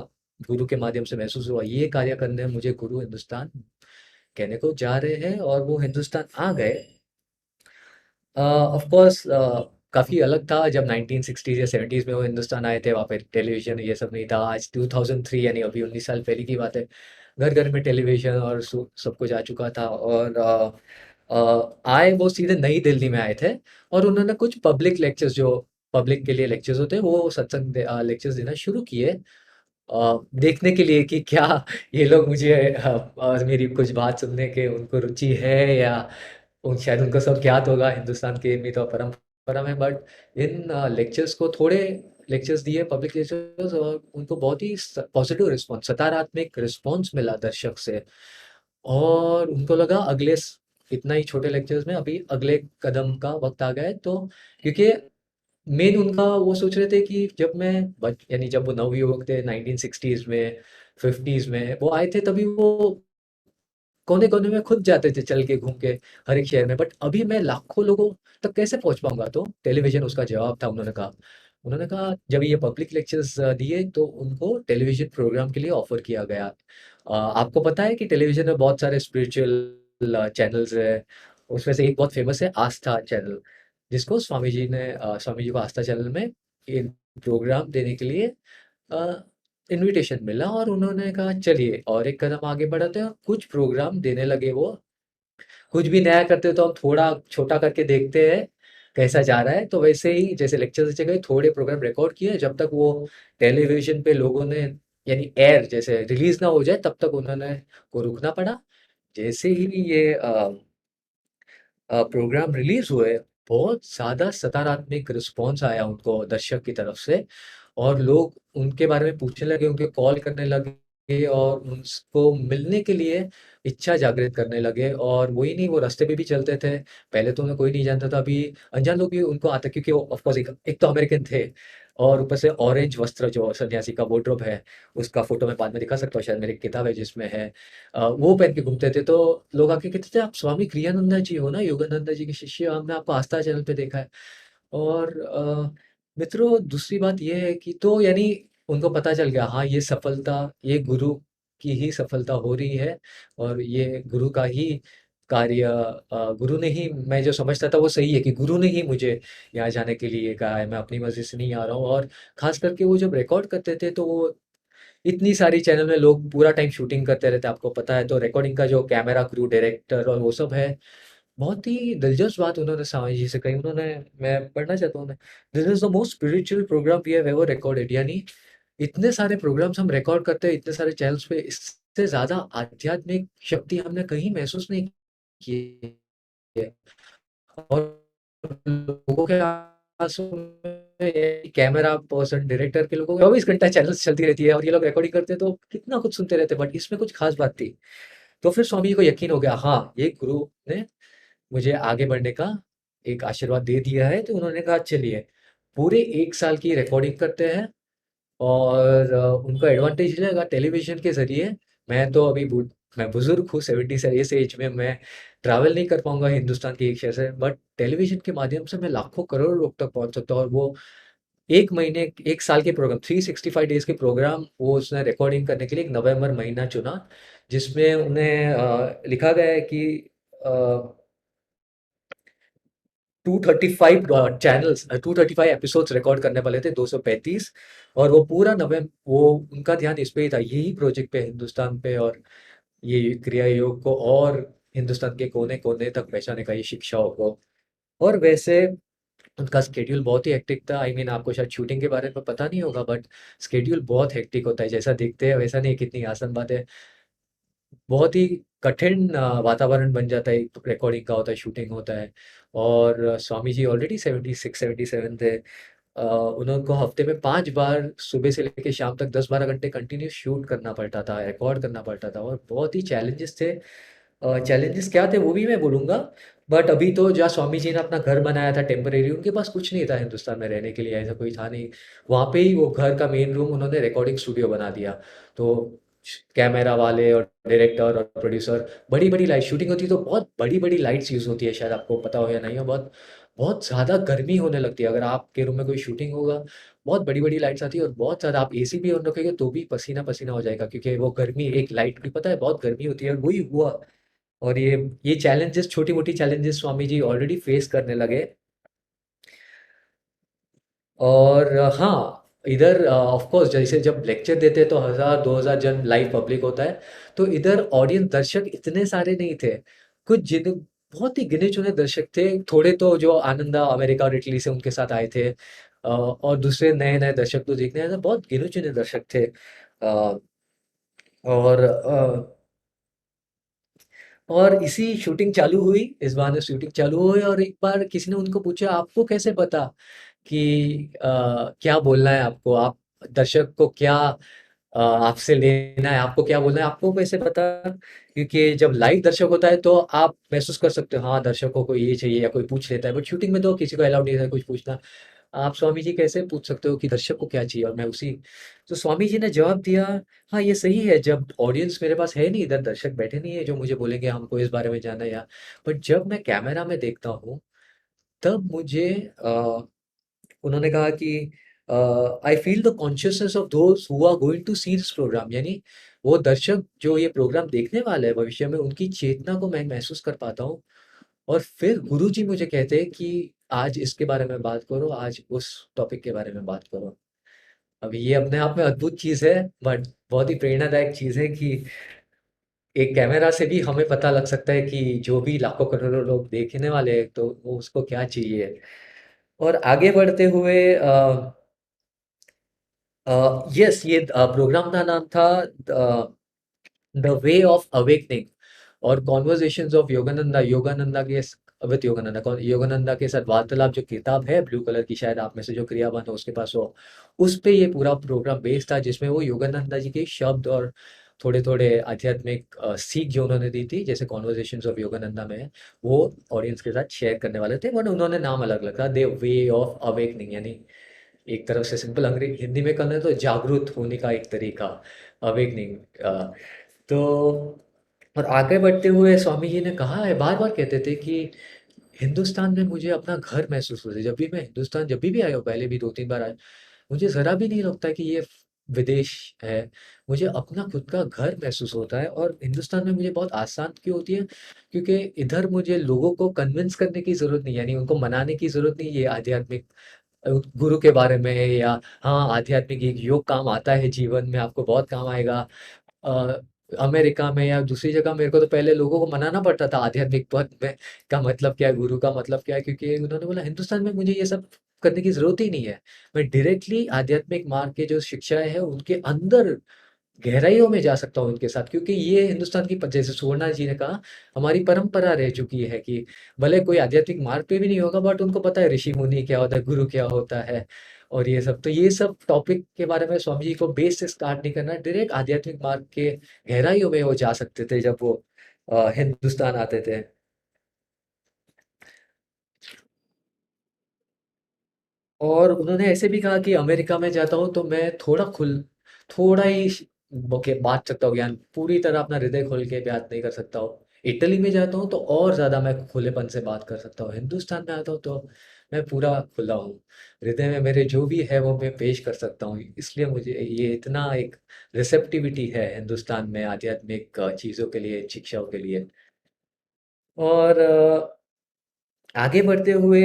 गुरु के माध्यम से महसूस हुआ, ये कार्य करने मुझे गुरु हिंदुस्तान कहने को जा रहे हैं। और वो हिंदुस्तान आ गए। ऑफ कोर्स काफ़ी अलग था जब 1960s या 70s में वो हिंदुस्तान आए थे, वहाँ पे टेलीविज़न ये सब नहीं था। आज 2003, यानी अभी 19 साल पहले की बात है, घर-घर में टेलीविज़न और सब कुछ आ चुका था। और आए वो सीधे नई दिल्ली में आए थे, और उन्होंने कुछ पब्लिक लेक्चर्स, जो पब्लिक के लिए लेक्चर्स होते हैं, वो लेक्चर्स देना शुरू किए। देखने के लिए कि क्या ये लोग मुझे, मेरी कुछ बात सुनने के उनको रुचि है, या शायद उनको सब ज्ञात होगा हिंदुस्तान की मित और परंपरा में। बट इन लेक्चर्स को, थोड़े लेक्चर्स दिए, पब्लिक लेक्चर्स, और उनको बहुत ही पॉजिटिव रिस्पॉन्स, सकारात्मक रिस्पॉन्स मिला दर्शक से। और उनको लगा इतना ही छोटे लेक्चर्स में अभी अगले कदम का वक्त आ गया है। तो क्योंकि मेन उनका, वो सोच रहे थे कि जब मैं यानी जब वो नवयुवक थे 1960s में, 50s में वो आए थे, तभी वो कोने-कोने में खुद जाते थे चल के, घूम के, हर एक शहर में। बट अभी मैं लाखों लोगों तक कैसे पहुँच पाऊँगा? तो टेलीविज़न उसका जवाब था, उन्होंने कहा। उन्होंने कहा जब ये पब्लिक लेक्चर्स दिए, तो उनको टेलीविज़न प्रोग्राम के लिए ऑफ़र किया गया। आपको पता है कि टेलीविज़न में बहुत सारे स्पिरिचुअल चैनल्स हैं, उसमें से एक बहुत फ़ेमस है आस्था चैनल, जिसको स्वामी जी को आस्था चैनल में इन प्रोग्राम देने के लिए अ, इनविटेशन मिला और उन्होंने कहा चलिए और एक कदम आगे बढ़ाते हैं और कुछ प्रोग्राम देने लगे वो। कुछ भी नया करते हो तो हम थोड़ा छोटा करके देखते हैं कैसा जा रहा है। तो वैसे ही जैसे लेक्चर से गए थोड़े प्रोग्राम रिकॉर्ड किए जब तक वो टेलीविज़न पे लोगों ने यानी एयर जैसे रिलीज़ ना हो जाए तब तक उन्होंने को रुकना पड़ा। जैसे ही ये प्रोग्राम रिलीज़ हुए, बहुत ज़्यादा सकारात्मक रिस्पॉन्स आया उनको दर्शक की तरफ से और लोग उनके बारे में पूछने लगे, उनके कॉल करने लगे और उनको मिलने के लिए इच्छा जागृत करने लगे। और वही नहीं, वो रास्ते पे भी चलते थे। पहले तो उन्हें कोई नहीं जानता था, अभी अनजान लोग भी उनको आते क्योंकि वो ऑफ कोर्स एक तो अमेरिकन थे और ऊपर से ऑरेंज वस्त्र जो सन्यासी का वार्डरोब है, उसका फ़ोटो मैं बाद में दिखा सकता हूँ, शायद मेरी एक किताब है जिसमें है। वो पहन के घूमते थे, तो लोग आके कहते थे, "आप स्वामी क्रियानंदा जी हो ना? योगानंदा जी के शिष्य, हमने आपको आस्था चैनल पे देखा है।" और मित्रों दूसरी बात ये है कि तो यानी उनको पता चल गया, हाँ, ये सफलता, ये गुरु की ही सफलता हो रही है और ये गुरु का ही कार्य गुरु ने ही, मैं जो समझता था वो सही है कि गुरु ने ही मुझे यहाँ जाने के लिए कहा है, मैं अपनी मर्ज़ी से नहीं आ रहा हूँ। और ख़ास करके वो जब रिकॉर्ड करते थे तो वो इतनी सारी चैनल में लोग पूरा टाइम शूटिंग करते रहते हैं, आपको पता है। तो रिकॉर्डिंग का जो कैमरा क्रू, डायरेक्टर और वो सब है, बहुत ही दिलचस्प बात उन्होंने स्वामी जी से कही। उन्होंने, मैं पढ़ना चाहता हूँ, this is the most spiritual program we have ever recorded. यानी इतने सारे प्रोग्राम्स हम रिकॉर्ड करते हैं इतने सारे चैनल्स पे, इससे ज़्यादा आध्यात्मिक शक्ति हमने कहीं महसूस नहीं की है। और लोगों के आँसू में कैमरा पर्सन, डायरेक्टर के लोगों को 24 घंटा चैनल्स चलती रहती है और ये लोग रिकॉर्डिंग करते हैं तो कितना कुछ सुनते रहते हैं, बट इसमें कुछ खास बात थी। तो फिर स्वामी जी को यकीन हो गया, हाँ, ये गुरु ने मुझे आगे बढ़ने का एक आशीर्वाद दे दिया है। तो उन्होंने कहा चलिए पूरे 1 साल की रिकॉर्डिंग करते हैं और उनको एडवांटेज लगा टेलीविज़न के ज़रिए। मैं तो अभी मैं बुज़ुर्ग हूँ, 70 से इस एज में मैं ट्रैवल नहीं कर पाऊँगा हिंदुस्तान के एक शहर से, बट टेलीविज़न के माध्यम से मैं लाखों करोड़ों लोग तक पहुँच सकता हूँ। और वो 1 महीने 1 साल के प्रोग्राम 365 डेज़ के प्रोग्राम वो उसने रिकॉर्डिंग करने के लिए 1 नवंबर महीना चुना, जिसमें उन्हें लिखा गया है कि अ 235 चैनल्स 235 एपिसोड्स रिकॉर्ड करने वाले थे, 235। और वो पूरा नवंबर वो उनका ध्यान इस पे ही था, यही प्रोजेक्ट पे, हिंदुस्तान पे और ये क्रिया योग को और हिंदुस्तान के कोने-कोने तक पहुँचाने का, ये शिक्षाओं को। और वैसे उनका शेड्यूल बहुत ही हेक्टिक था। आई मीन आपको शायद शूटिंग के बारे में पता नहीं होगा, बट शेड्यूल बहुत हेक्टिक होता है। जैसा दिखते हैं वैसा नहीं, कितनी आसान बात है। बहुत ही कठिन वातावरण बन जाता है, एक रिकॉर्डिंग का होता है, शूटिंग होता है। और स्वामी जी ऑलरेडी 76 77 थे। उनको हफ्ते में 5 बार सुबह से लेके शाम तक 10-12 घंटे कंटिन्यू शूट करना पड़ता था, रिकॉर्ड करना पड़ता था और बहुत ही चैलेंजेस थे। चैलेंजेस क्या थे वो भी मैं बोलूँगा, बट अभी तो जहाँ स्वामी जी ने अपना घर बनाया था टेम्परेरी, उनके पास कुछ नहीं था हिंदुस्तान में रहने के लिए, ऐसा कोई था नहीं। वहाँ पे ही वो घर का मेन रूम उन्होंने रिकॉर्डिंग स्टूडियो बना दिया। तो कैमरा वाले और डायरेक्टर और प्रोड्यूसर, बड़ी-बड़ी लाइट शूटिंग होती है तो बहुत बड़ी-बड़ी लाइट्स यूज़ होती है, शायद आपको पता हो या नहीं हो। बहुत बहुत ज़्यादा गर्मी होने लगती है अगर आपके रूम में कोई शूटिंग होगा, बहुत बड़ी-बड़ी लाइट्स आती है और बहुत ज़्यादा आप एसी भी ऑन रखेंगे तो भी पसीना-पसीना हो जाएगा क्योंकि वो गर्मी, एक लाइट भी पता है बहुत गर्मी होती है और वही हुआ। और ये चैलेंजेस, छोटी-मोटी challenges Swami ji already face करने लगे। और हाँ, इधर ऑफ कोर्स जैसे जब लेक्चर देते हैं तो 1000-2000 जन लाइव पब्लिक होता है, तो इधर ऑडियंस दर्शक इतने सारे नहीं थे। कुछ जिन बहुत ही गिने-चुने दर्शक थे, थोड़े तो जो आनंदा अमेरिका और इटली से उनके साथ आए थे। और दूसरे नए-नए दर्शक तो देखने आए थे, बहुत गिने-चुने दर्शक थे। और इसी शूटिंग चालू हुई, इस बहाने शूटिंग चालू हुई और एक बार किसी ने उनको पूछा, "आपको कैसे पता कि क्या बोलना है आपको? आप दर्शक को क्या आपसे लेना है, आपको क्या बोलना है, आपको कैसे पता?" क्योंकि जब लाइव दर्शक होता है तो आप महसूस कर सकते हो, हाँ, दर्शकों को ये चाहिए या कोई पूछ लेता है, बट शूटिंग में तो किसी को अलाउड नहीं था कुछ पूछना। आप स्वामी जी कैसे पूछ सकते हो कि दर्शक को क्या चाहिए? और मैं उसी तो स्वामी जी ने जवाब दिया, हाँ, ये सही है, जब ऑडियंस मेरे पास है नहीं, इधर दर्शक बैठे नहीं है जो मुझे बोलेंगे हमको इस बारे में जानना है या, बट जब मैं कैमरा में देखता हूँ, तब मुझे उन्होंने कहा कि I feel the consciousness of those who are going to see this program. यानी वो दर्शक जो ये प्रोग्राम देखने वाले हैं भविष्य में, उनकी चेतना को मैं महसूस कर पाता हूँ। और फिर गुरुजी मुझे कहते हैं कि आज इसके बारे में बात करो, आज उस टॉपिक के बारे में बात करो। अभी ये अपने आप में अद्भुत चीज़ है, बट बहुत ही प्रेरणादायक चीज़ है कि एक कैमरा से भी हमें पता लग सकता है कि जो भी लाखों करोड़ों लोग देखने वाले हैं तो वो उसको क्या चाहिए। और आगे बढ़ते हुए यस, ये प्रोग्राम का नाम था द वे ऑफ अवेकनिंग और conversations of Yogananda, with Yogananda, Yogananda के साथ वार्तालाप, जो किताब है ब्लू कलर की, शायद आप में से जो क्रियावान हो उसके पास हो, उस पे ये पूरा प्रोग्राम बेस्ड था, जिसमें वो योगानंदा जी के शब्द और थोड़े थोड़े आध्यात्मिक सीख जो उन्होंने दी थी, जैसे कॉन्वर्जेशंस ऑफ योगानंदा में है, वो ऑडियंस के साथ शेयर करने वाले थे, बट उन्होंने नाम अलग अलग था, द वे ऑफ अवेकनिंग, यानी एक तरफ से सिंपल अंग्रेजी हिंदी में करना है तो जागरूक होने का एक तरीका, अवेकनिंग। तो और आगे बढ़ते हुए स्वामी जी ने कहा है, बार बार कहते थे कि हिंदुस्तान में मुझे अपना घर महसूस होता है। जब भी मैं हिंदुस्तान जब भी आया हूँ, पहले भी 2-3 बार आया, मुझे ज़रा भी नहीं लगता कि ये विदेश है। मुझे अपना खुद का घर महसूस होता है, और हिंदुस्तान में मुझे बहुत आसान क्यों होती है, क्योंकि इधर मुझे लोगों को कन्विंस करने की ज़रूरत नहीं, यानी उनको मनाने की ज़रूरत नहीं, ये आध्यात्मिक गुरु के बारे में, या हाँ, आध्यात्मिक एक योग काम आता है जीवन में, आपको बहुत काम आएगा। अ, अमेरिका में या दूसरी जगह मेरे को तो पहले लोगों को मनाना पड़ता था आध्यात्मिक पद में का मतलब क्या है, गुरु का मतलब क्या है, क्योंकि उन्होंने बोला हिंदुस्तान में मुझे ये सब करने की ज़रूरत ही नहीं है। मैं डायरेक्टली आध्यात्मिक मार्ग के जो शिक्षाएँ हैं, उनके अंदर गहराइयों में जा सकता हूँ उनके साथ, क्योंकि ये हिंदुस्तान की जैसे सुवर्णा जी ने कहा, हमारी परंपरा रह चुकी है कि भले कोई आध्यात्मिक मार्ग पे भी नहीं होगा, बट उनको पता है ऋषि मुनि क्या होता है, गुरु क्या होता है, और ये सब टॉपिक के बारे में स्वामी जी को बेस से स्टार्ट नहीं करना, डायरेक्ट आध्यात्मिक मार्ग के गहराइयों में वो जा सकते थे जब वो हिंदुस्तान आते थे। और उन्होंने ऐसे भी कहा कि अमेरिका में जाता हूँ तो मैं थोड़ा ही बात सकता हूँ ज्ञान, पूरी तरह अपना हृदय खोल के बात नहीं कर सकता हूँ। इटली में जाता हूँ तो और ज़्यादा मैं खुलेपन से बात कर सकता हूँ। हिंदुस्तान में आता हूँ तो मैं पूरा खुला हूँ। हृदय में मेरे जो भी है वो मैं पेश कर सकता हूँ। इसलिए मुझे ये इतना एक रिसेप्टिविटी है हिंदुस्तान में आध्यात्मिक चीज़ों के लिए, शिक्षाओं के लिए। और आगे बढ़ते हुए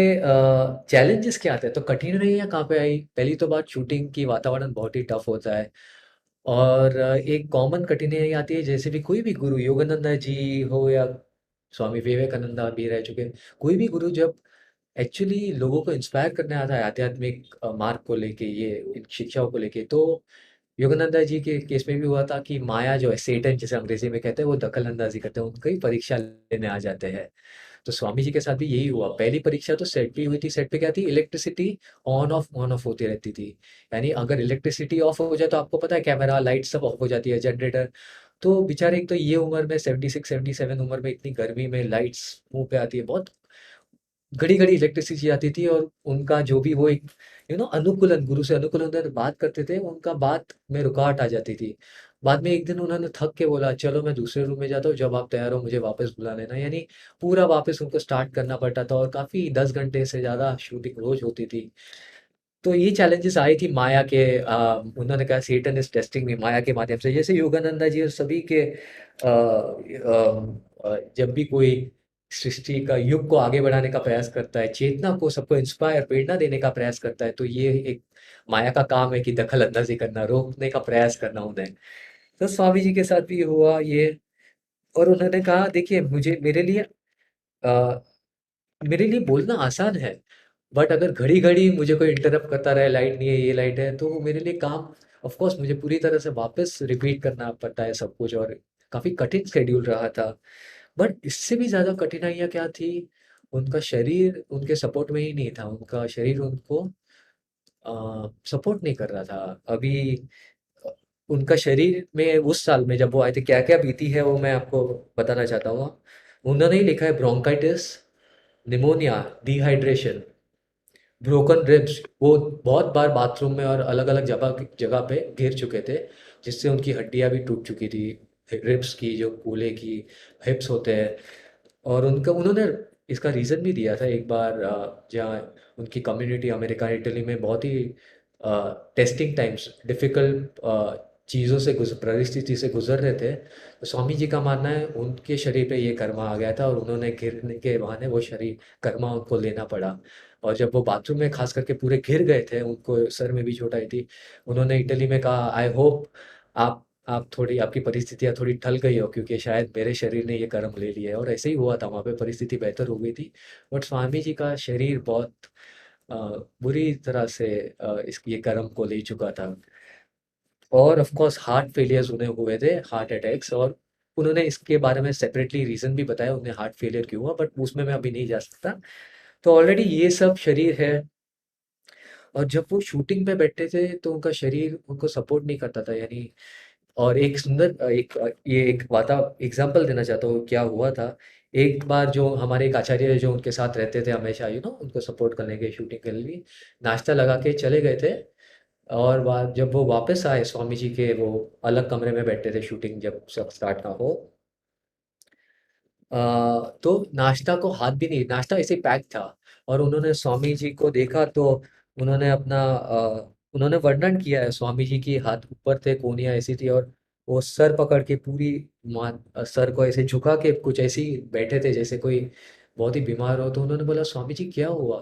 चैलेंजेस क्या आते हैं, तो कठिनाइयाँ कहाँ पे आई? पहली तो बात, शूटिंग की वातावरण बहुत ही टफ होता है, और एक कॉमन कठिनाई आती है, जैसे भी कोई भी गुरु, योगानंदा जी हो या स्वामी विवेकानंदा भी रह चुके हैं, कोई भी गुरु जब एक्चुअली लोगों को इंस्पायर करने आता है आध्यात्मिक मार्ग को लेके, ये इन शिक्षाओं को लेके, तो योगानंदा जी के केस में भी हुआ था कि माया जो है, सेटन जिसे अंग्रेजी में कहते हैं, वो दखल अंदाजी करते हैं, उनकी परीक्षा लेने आ जाते हैं। तो स्वामी जी के साथ भी यही हुआ। पहली परीक्षा तो सेट पे हुई थी। सेट पे क्या थी, इलेक्ट्रिसिटी ऑन ऑफ होती रहती थी, यानी अगर इलेक्ट्रिसिटी ऑफ हो जाए तो आपको पता है कैमरा लाइट सब ऑफ हो जाती है, जनरेटर। तो बेचारे, एक तो ये उम्र में 76-77 उम्र में इतनी गर्मी में लाइट्स मुंह पे आती है, बहुत घड़ी घड़ी इलेक्ट्रिसिटी आती थी, और उनका जो भी वो एक अनुकूलन, गुरु से अनुकूलन बात करते थे, उनका बात में रुकावट आ जाती थी। बाद में एक दिन उन्होंने थक के बोला, चलो मैं दूसरे रूम में जाता हूँ, जब आप तैयार हो मुझे वापस बुला लेना, यानी पूरा वापस उनको स्टार्ट करना पड़ता था, और काफ़ी 10 घंटे से ज़्यादा शूटिंग रोज होती थी। तो ये चैलेंजेस आई थी माया के, उन्होंने कहा सेटन इज टेस्टिंग में, माया के माध्यम से, जैसे योगानंदा जी और सभी के जब भी कोई सृष्टि का युग को आगे बढ़ाने का प्रयास करता है, चेतना को सबको इंस्पायर, प्रेरणा देने का प्रयास करता है, तो ये एक माया का काम है कि दखल अंदाजी करना, रोकने का प्रयास करना उन्हें। तो स्वामी जी के साथ भी हुआ ये। और उन्होंने कहा, देखिए मुझे, अ, मेरे लिए बोलना आसान है, बट अगर घड़ी घड़ी मुझे कोई इंटरप्ट करता रहे, लाइट नहीं है, ये लाइट है, तो वो मेरे लिए काम, ऑफ कोर्स मुझे पूरी तरह से वापस रिपीट करना पड़ता है सब कुछ, और काफ़ी कठिन शेड्यूल रहा था। बट इससे भी ज़्यादा कठिनाइयाँ क्या थी, उनका शरीर उनके सपोर्ट में ही नहीं था, उनका शरीर उनको सपोर्ट नहीं कर रहा था अभी। अ, उनका शरीर में उस साल में जब वो आए थे, क्या क्या बीती है वो मैं आपको बताना चाहता हूँ। उन्होंने ही लिखा है, bronchitis, pneumonia, dehydration, broken ribs, वो बहुत बार बाथरूम में और अलग अलग जगह जगह पे गिर चुके थे, जिससे उनकी हड्डियां भी टूट चुकी थी, रिब्स की, जो कूल्हे की हिप्स होते हैं। और उनका उन्होंने इसका रीज़न भी दिया था एक बार, जहाँ उनकी कम्युनिटी अमेरिका इटली में बहुत ही टेस्टिंग टाइम्स, डिफ़िकल्ट चीज़ों से परिस्थिति से गुजर रहे थे, तो स्वामी जी का मानना है उनके शरीर पे ये कर्मा आ गया था और उन्होंने गिरने के बहाने वो शरीर कर्मा उनको लेना पड़ा। और जब वो बाथरूम में खास करके पूरे गिर गए थे, उनको सर में भी चोट आई थी, उन्होंने इटली में कहा, आई होप आप थोड़ी आपकी परिस्थितियाँ थोड़ी टल गई हो, क्योंकि शायद मेरे शरीर ने ये कर्म ले लिया है। और ऐसे ही हुआ था, वहाँ पे परिस्थिति बेहतर हो गई थी। बट स्वामी जी का शरीर बहुत अ, बुरी तरह से इस ये कर्म को ले चुका था। और ऑफ कोर्स हार्ट फेलियर्स उन्हें हुए थे, हार्ट अटैक्स। और उन्होंने इसके बारे में सेपरेटली रीज़न भी बताया उन्हें हार्ट फेलियर क्यों हुआ, बट उसमें मैं अभी नहीं जा सकता। तो ऑलरेडी ये सब शरीर है। और जब वो शूटिंग पे बैठे थे तो उनका शरीर उनको सपोर्ट नहीं करता था, यानी। और एक सुंदर ये एक वाता एग्जांपल देना चाहता हूँ क्या हुआ था। एक बार जो हमारे एक आचार्य जो उनके साथ रहते थे हमेशा, उनको सपोर्ट करने के शूटिंग के लिए नाश्ता लगा के चले गए थे। और बाद जब वो वापस आए स्वामी जी के, वो अलग कमरे में बैठे थे शूटिंग जब सब स्टार्ट ना हो। तो नाश्ता को हाथ भी नहीं, नाश्ता ऐसे पैक था। और उन्होंने स्वामी जी को देखा तो उन्होंने उन्होंने वर्णन किया है स्वामी जी की, हाथ ऊपर थे, कोहनियाँ ऐसी थी, और वो सर पकड़ के पूरी सर को ऐसे झुका के कुछ ऐसे ही बैठे थे जैसे कोई बहुत ही बीमार हो। तो उन्होंने बोला, स्वामी जी क्या हुआ?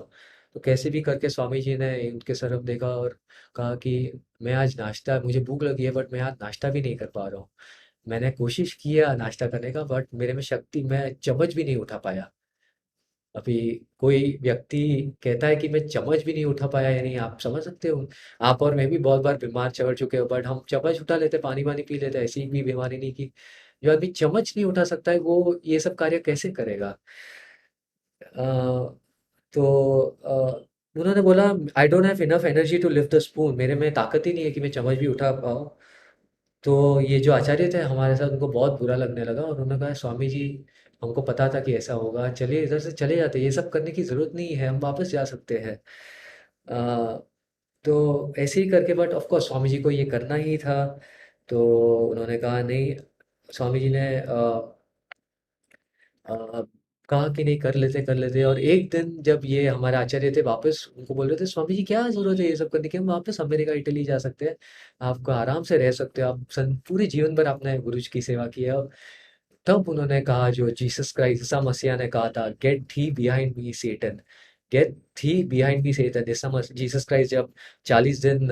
तो कैसे भी करके स्वामी जी ने उनके तरफ देखा और कहा कि मैं आज नाश्ता, मुझे भूख लगी है बट मैं आज नाश्ता भी नहीं कर पा रहा हूँ। मैंने कोशिश किया नाश्ता करने का, बट मेरे में शक्ति, मैं चम्मच भी नहीं उठा पाया। अभी कोई व्यक्ति कहता है कि मैं चम्मच भी नहीं उठा पाया, यानी आप समझ सकते हो। आप और मैं भी बहुत बार बीमार चढ़ चुके हो, बट हम चम्मच उठा लेते, पानी वानी पी लेते, ऐसी भी बीमारी नहीं की। जो आदमी चम्मच नहीं उठा सकता है वो ये सब कार्य कैसे करेगा? अ, तो उन्होंने बोला, I don't have enough energy to lift the spoon, मेरे में ताकत ही नहीं है कि मैं चम्मच भी उठा पाऊँ। तो ये जो आचार्य थे हमारे साथ, उनको बहुत बुरा लगने लगा और उन्होंने कहा, स्वामी जी हमको पता था कि ऐसा होगा, चलिए इधर से चले जाते, ये सब करने की ज़रूरत नहीं है, हम वापस जा सकते हैं। अ, तो ऐसे ही करके, but of course Swami ji को ये करना ही था। तो उन्होंने कहा नहीं, स्वामी जी ने अ, कहा कि नहीं, कर लेते कर लेते। और एक दिन जब ये हमारे आचार्य थे वापस, उनको बोल रहे थे, स्वामी जी क्या ज़रूरत है ये सब करने की, हम वापस अमेरिका इटली जा सकते हैं, आपको आराम से रह सकते हो, आप पूरे जीवन भर आपने गुरु जी की सेवा की है। तब उन्होंने कहा, जो जीसस क्राइस्ट ईसा मसीह ने कहा था, गेट थी बिहाइंड मी सेटन, गेट थी बिहाइंड मी सेटन। जीसस क्राइस्ट जब 40 दिन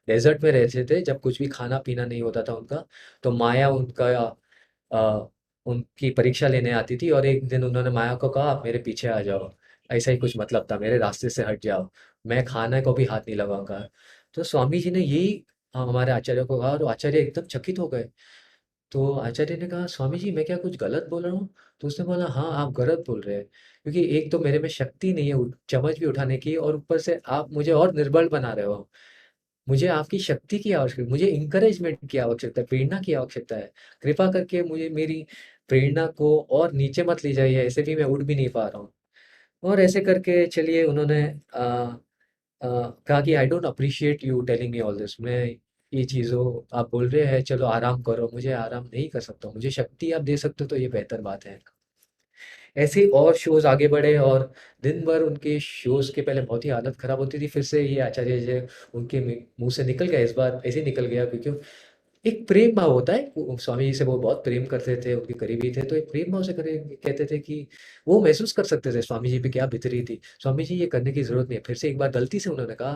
डेजर्ट में रहते थे, जब कुछ भी खाना पीना नहीं होता था उनका, तो माया अ, उनकी परीक्षा लेने आती थी। और एक दिन उन्होंने माया को कहा, आप मेरे पीछे आ जाओ, ऐसा ही कुछ मतलब था, मेरे रास्ते से हट जाओ, मैं खाने को भी हाथ नहीं लगाऊंगा। तो स्वामी जी ने यही हमारे आचार्य को कहा और आचार्य एकदम चकित हो गए। तो आचार्य ने कहा, स्वामी जी मैं क्या कुछ गलत बोल रहा हूँ? तो उसने बोला, हाँ आप गलत बोल रहे हैं, क्योंकि एक तो मेरे में शक्ति नहीं है चम्मच भी उठाने की, और ऊपर से आप मुझे और निर्बल बना रहे हो। मुझे आपकी शक्ति की आवश्यकता, मुझे इंकरेजमेंट की आवश्यकता है, प्रेरणा की आवश्यकता है। कृपा करके मुझे मेरी प्रेरणा को और नीचे मत ले जाइए, ऐसे भी मैं उठ भी नहीं पा रहा हूँ। और ऐसे करके चलिए उन्होंने कहा कि I don't appreciate you telling me all this, मैं ये चीज़ों आप बोल रहे हैं, चलो आराम करो, मुझे आराम नहीं कर सकता हूँ, मुझे शक्ति आप दे सकते हो तो ये बेहतर बात है। ऐसे और शोज़ आगे बढ़े और दिन भर उनके शोज़ के पहले बहुत ही हालत ख़राब होती थी, फिर से ये आचार्य जी उनके मुँह से निकल गया, इस बार ऐसे ही निकल गया, क्योंकि एक प्रेम भाव होता है, स्वामी जी से वो बहुत प्रेम करते थे, उनके करीबी थे, तो एक प्रेम भाव से कहते थे कि वो महसूस कर सकते थे स्वामी जी पे क्या बीतरी थी। स्वामी जी ये करने की ज़रूरत नहीं है, फिर से एक बार गलती से उन्होंने कहा,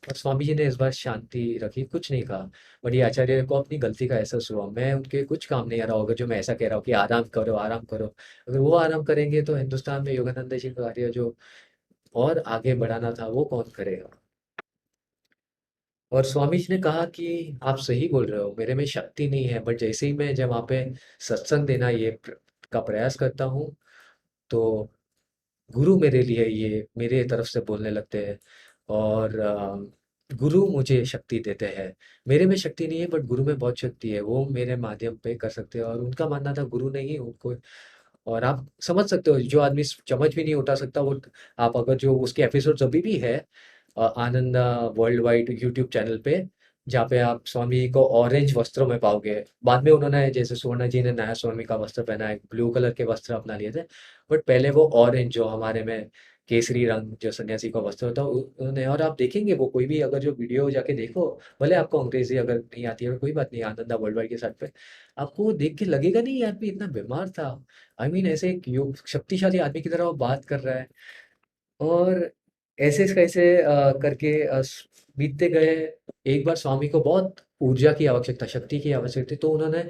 और स्वामी जी ने इस बार शांति रखी, कुछ नहीं कहा। बट ये आचार्य को अपनी गलती का एहसास हुआ, मैं उनके कुछ काम नहीं आ रहा होगा जो मैं ऐसा कह रहा हूँ कि आराम करो आराम करो। अगर वो आराम करेंगे तो हिंदुस्तान में योगानंद जी का कार्य जो और आगे बढ़ाना था वो कौन करेगा? और स्वामी जी ने कहा कि आप सही बोल रहे हो, मेरे में शक्ति नहीं है, बट जैसे ही मैं जब वहाँ पे सत्संग देना का प्रयास करता हूँ, तो गुरु मेरे लिए ये मेरे तरफ से बोलने लगते हैं। और गुरु मुझे शक्ति देते हैं। मेरे में शक्ति नहीं है बट गुरु में बहुत शक्ति है, वो मेरे माध्यम पे कर सकते हैं। और उनका मानना था गुरु नहीं उनको। और आप समझ सकते हो, जो आदमी चम्मच भी नहीं उठा सकता, वो आप अगर जो उसके एपिसोड अभी भी है आनंद वर्ल्ड वाइड यूट्यूब चैनल पे, जहाँ पे आप स्वामी जी को ऑरेंज वस्त्रों में पाओगे। बाद में उन्होंने, जैसे सुवर्ण जी ने नया स्वामी का वस्त्र पहना है, ब्लू कलर के वस्त्र अपना लिए थे, बट पहले वो ऑरेंज जो हमारे में केसरी रंग जो सन्यासी का वस्त्र होता है उन्होंने, और आप देखेंगे वो कोई भी अगर जो वीडियो जाके देखो, भले आपको अंग्रेजी अगर नहीं आती है कोई बात नहीं, आनंदा वर्ल्ड वाइड के साथ पे आपको वो देख के लगेगा नहीं ये आदमी इतना बीमार था। आई मीन ऐसे एक योग शक्तिशाली आदमी की तरह वो बात कर रहा है। और ऐसे कैसे करके बीतते गए। एक बार स्वामी को बहुत ऊर्जा की आवश्यकता, शक्ति की आवश्यकता थी, तो उन्होंने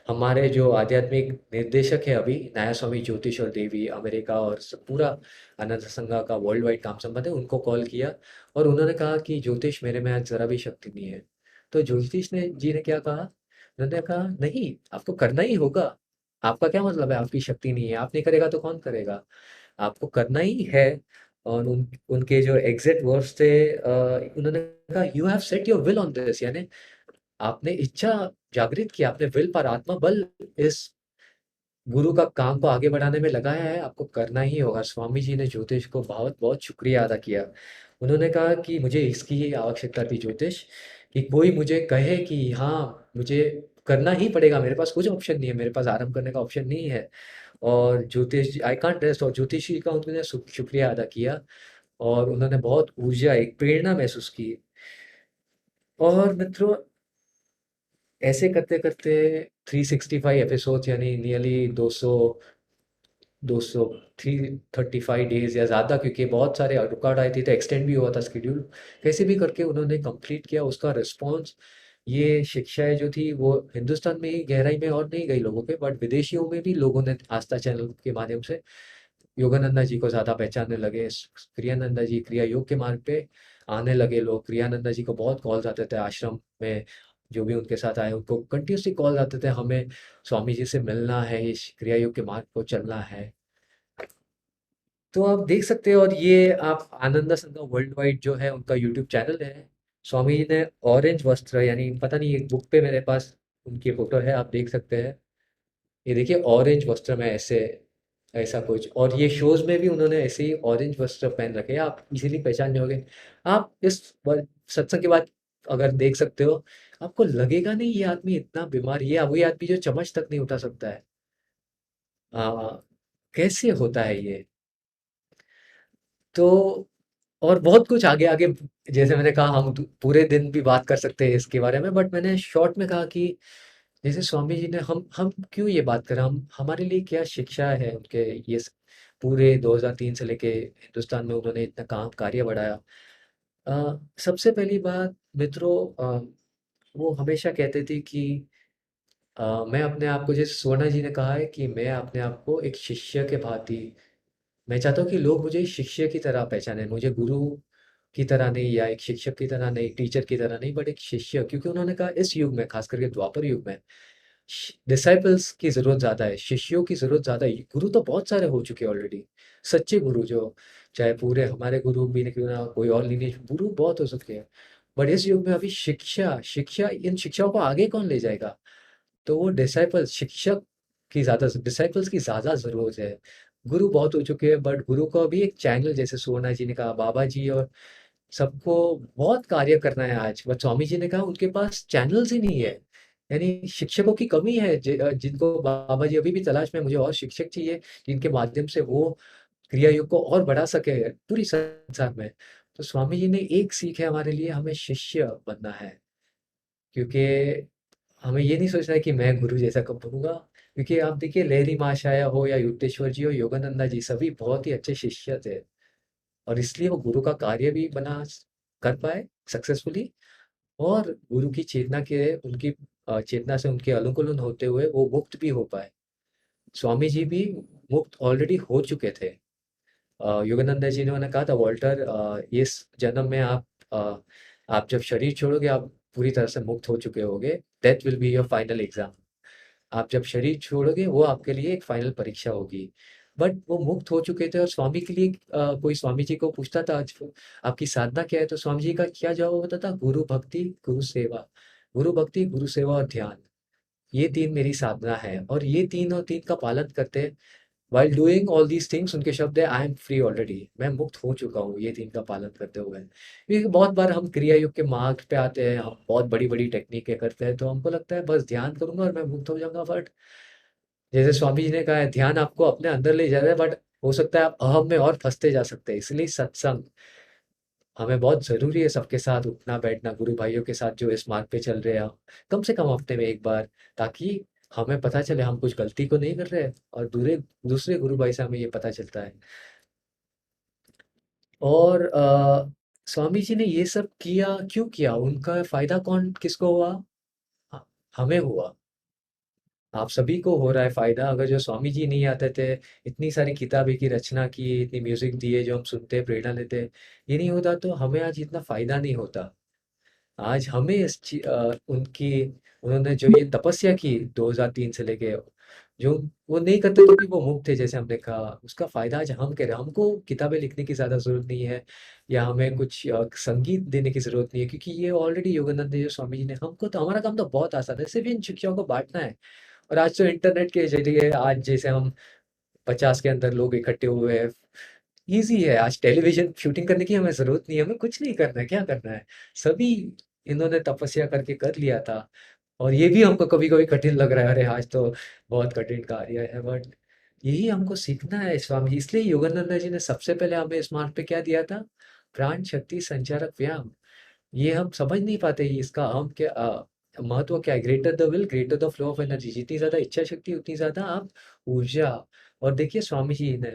हमारे जो आध्यात्मिक निर्देशक है अभी नया स्वामी ज्योतिष और देवी अमेरिका और पूरा अनंत संघा का वर्ल्ड वाइड काम संबंध है, उनको कॉल किया और उन्होंने कहा कि ज्योतिष मेरे में आज जरा भी शक्ति नहीं है। तो ज्योतिष ने जी ने क्या कहा, उन्होंने कहा नहीं आपको करना ही होगा। आपका क्या मतलब है आपकी शक्ति नहीं है, आप नहीं करेगा तो कौन करेगा, आपको करना ही है। और उनके जो एग्जैक्ट वर्ड्स थे, उन्होंने कहा you have set your will on this, यानी आपने इच्छा जागृत की, आपने विल पर आत्मा बल इस गुरु का काम को आगे बढ़ाने में लगाया है, आपको करना ही होगा। स्वामी जी ने ज्योतिष को बहुत बहुत शुक्रिया अदा किया। उन्होंने कहा कि मुझे इसकी ही आवश्यकता थी ज्योतिष, कि कोई मुझे कहे कि हाँ मुझे करना ही पड़ेगा, मेरे पास कुछ ऑप्शन नहीं है, मेरे पास आराम करने का ऑप्शन नहीं है। और ज्योतिष आई कांट रेस्ट, और ज्योतिषी का उन्होंने शुक्रिया अदा किया और उन्होंने बहुत ऊर्जा एक प्रेरणा महसूस की। और मित्रों ऐसे करते करते 365 एपिसोड यानी नियरली 200 335 डेज या ज़्यादा, क्योंकि बहुत सारे रुकावट आई थी तो एक्सटेंड भी हुआ था स्केड्यूल, कैसे भी करके उन्होंने कंप्लीट किया। उसका रिस्पॉन्स, ये शिक्षाएं जो थी वो हिंदुस्तान में ही गहराई में और नहीं गई लोगों के, बट विदेशियों में भी लोगों ने आस्था चैनल के माध्यम से योगानंदा जी को ज़्यादा पहचानने लगे। क्रियानंदा जी क्रिया योग के मार्ग पे आने लगे लोग। क्रियानंदा जी को बहुत कॉल्स आते थे आश्रम में, जो भी उनके साथ आए उनको कंटिन्यूसली कॉल आते थे, हमें स्वामी जी से मिलना है, इस क्रिया योग के मार्ग को चलना है। तो आप देख सकते हैं। और ये आप आनंदा संघ वर्ल्ड वाइड जो है उनका यूट्यूब चैनल है। स्वामी जी ने ऑरेंज वस्त्र, यानी पता नहीं एक बुक पे मेरे पास उनकी फोटो है, आप देख सकते हैं। ये देखिए ऑरेंज वस्त्र में ऐसे ऐसा कुछ, और ये शोज में भी उन्होंने ऐसे ही ऑरेंज वस्त्र पहन रखे हैं, आप इजीली पहचान जाओगे। आप इस सत्संग के बाद अगर देख सकते हो, आपको लगेगा नहीं ये आदमी इतना बीमार, ये वही आदमी जो चम्मच तक नहीं उठा सकता है। आ, कैसे होता है ये। तो और बहुत कुछ आगे आगे, जैसे मैंने कहा हम पूरे दिन भी बात कर सकते हैं इसके बारे में, बट मैंने शॉर्ट में कहा कि जैसे स्वामी जी ने हम क्यों ये बात करें, हम हमारे लिए क्या शिक्षा है उनके, ये पूरे 2003 से लेके हिंदुस्तान में उन्होंने इतना काम कार्य बढ़ाया। सबसे पहली बात मित्रों, वो हमेशा कहते थे कि मैं अपने आप को, जैसे सुवर्णा जी ने कहा है कि मैं अपने आप को एक शिष्य के भांति, मैं चाहता हूँ कि लोग मुझे शिष्य की तरह पहचाने, मुझे गुरु की तरह नहीं या एक शिक्षक की तरह नहीं, टीचर की तरह नहीं, बट एक शिष्य। क्योंकि उन्होंने कहा इस युग में, खास करके द्वापर युग में, डिसाइपल्स की ज़रूरत ज़्यादा है, शिष्यों की ज़रूरत ज़्यादा है। गुरु तो बहुत सारे हो चुके हैं ऑलरेडी, सच्चे गुरु जो, चाहे पूरे हमारे गुरु भी नहीं क्यों ना, कोई और लीनिएज गुरु बहुत हो चुके हैं। बट इस युग में अभी शिक्षा शिक्षा इन शिक्षाओं को आगे कौन ले जाएगा। तो वो डिसाइपल्स, शिक्षक की ज़्यादा, डिसाइपल्स की ज़्यादा ज़रूरत है। गुरु बहुत हो चुके हैं, बट गुरु को अभी एक चैनल, जैसे सुवर्णा जी ने कहा, बाबा जी और सबको बहुत कार्य करना है आज, बट स्वामी जी ने कहा उनके पास चैनल्स ही नहीं है। यानी शिक्षकों की कमी है, जिनको बाबा जी अभी भी तलाश में, मुझे और शिक्षक चाहिए जिनके माध्यम से वो क्रिया योग को और बढ़ा सके पूरी संसार में। तो स्वामी जी ने एक सीख है हमारे लिए, हमें शिष्य बनना है। क्योंकि हमें ये नहीं सोचना है कि मैं गुरु जैसा कब बनूंगा। क्योंकि आप देखिए लहरी महाशया हो या युक्तेश्वर जी हो, योगानंदा जी, सभी बहुत ही अच्छे शिष्य थे, और इसलिए वो गुरु का कार्य भी कर पाए सक्सेसफुली। और गुरु की चेतना के उनकी चेतना से उनके अनुकूलन होते हुए वो मुक्त भी हो पाए। स्वामी जी भी मुक्त ऑलरेडी हो चुके थे। योगानंद जी ने कहा था, वॉल्टर, इस जन्म में आप जब शरीर छोड़ोगे आप पूरी तरह से मुक्त हो चुके होगे, death will be your final exam. आप जब शरीर छोड़ोगे वो आपके लिए एक फाइनल परीक्षा होगी। बट वो मुक्त हो चुके थे, और स्वामी के लिए कोई स्वामी जी को पूछता था आज आपकी साधना क्या है, तो स्वामी जी का क्या जवाब होता था, गुरु भक्ति गुरु सेवा, गुरु भक्ति गुरु सेवा और ध्यान, ये तीन मेरी साधना है। और ये तीन और तीन का पालन करते while doing all these things, उनके शब्द है आई एम फ्री ऑलरेडी, मैं मुक्त हो चुका हूँ ये तीन का पालन करते हुए। क्योंकि बहुत बार हम क्रिया युग के मार्ग पे आते हैं, हम बहुत बड़ी बड़ी टेक्निकें करते हैं, तो हमको लगता है बस ध्यान करूंगा और मैं मुक्त हो जाऊंगा। बट जैसे स्वामी जी ने कहा है, ध्यान आपको अपने अंदर ले जाता है, बट हो सकता है आप अहम में और फँसते जा सकते हैं। इसलिए सत्संग हमें बहुत ज़रूरी है, सबके साथ उठना-बैठना, गुरु भाइयों के साथ जो इस मार्ग पे चल रहे हैं, कम से कम हफ्ते में 1 बार, ताकि हमें पता चले हम कुछ गलती तो नहीं कर रहे हैं और दूसरे गुरु भाई से हमें ये पता चलता है। और स्वामी जी ने ये सब किया, क्यों किया? उनका फ़ायदा किसको हुआ? ह हमें हुआ। आप सभी को हो रहा है फ़ायदा। अगर जो स्वामी जी नहीं आते थे, इतनी सारी किताबें की रचना की, इतनी म्यूज़िक दिए जो हम सुनते, प्रेरणा लेते, ये नहीं होता तो हमें आज इतना फ़ायदा नहीं होता। आज हमें उन्होंने जो ये तपस्या की 2003 से लेके, जो वो नहीं करते तो भी वो मुक्त थे, जैसे हमने कहा, उसका फ़ायदा आज हम कह रहे हैं। हमको किताबें लिखने की ज़्यादा ज़रूरत नहीं है, या हमें कुछ संगीत देने की ज़रूरत नहीं है, क्योंकि ये ऑलरेडी योगानंद जो स्वामी जी ने हमको, तो हमारा काम तो बहुत आसान है, सिर्फ़ इन शिक्षाओं को बाँटना है। और आज तो इंटरनेट के ज़रिए, आज जैसे हम 50 के अंदर लोग इकट्ठे हुए हैं, ईज़ी है। आज टेलीविज़न शूटिंग करने की हमें ज़रूरत नहीं है, हमें कुछ नहीं करना है, क्या करना है? सभी इन्होंने तपस्या करके कर लिया था, और ये भी हमको कभी-कभी कठिन लग रहा है, अरे! आज तो बहुत कठिन कार्य है, बट यही हमको सीखना है स्वामी जी। इसलिए योगानंद जी ने सबसे पहले हमें इस मार्ग पे क्या दिया था? प्राण शक्ति संचारक व्यायाम। ये हम समझ नहीं पाते, ये इसका महत्व क्या है? Greater the will, greater the flow of energy. जितनी ज़्यादा इच्छा शक्ति, उतनी ज़्यादा आप ऊर्जा। और देखिए स्वामी जी ने,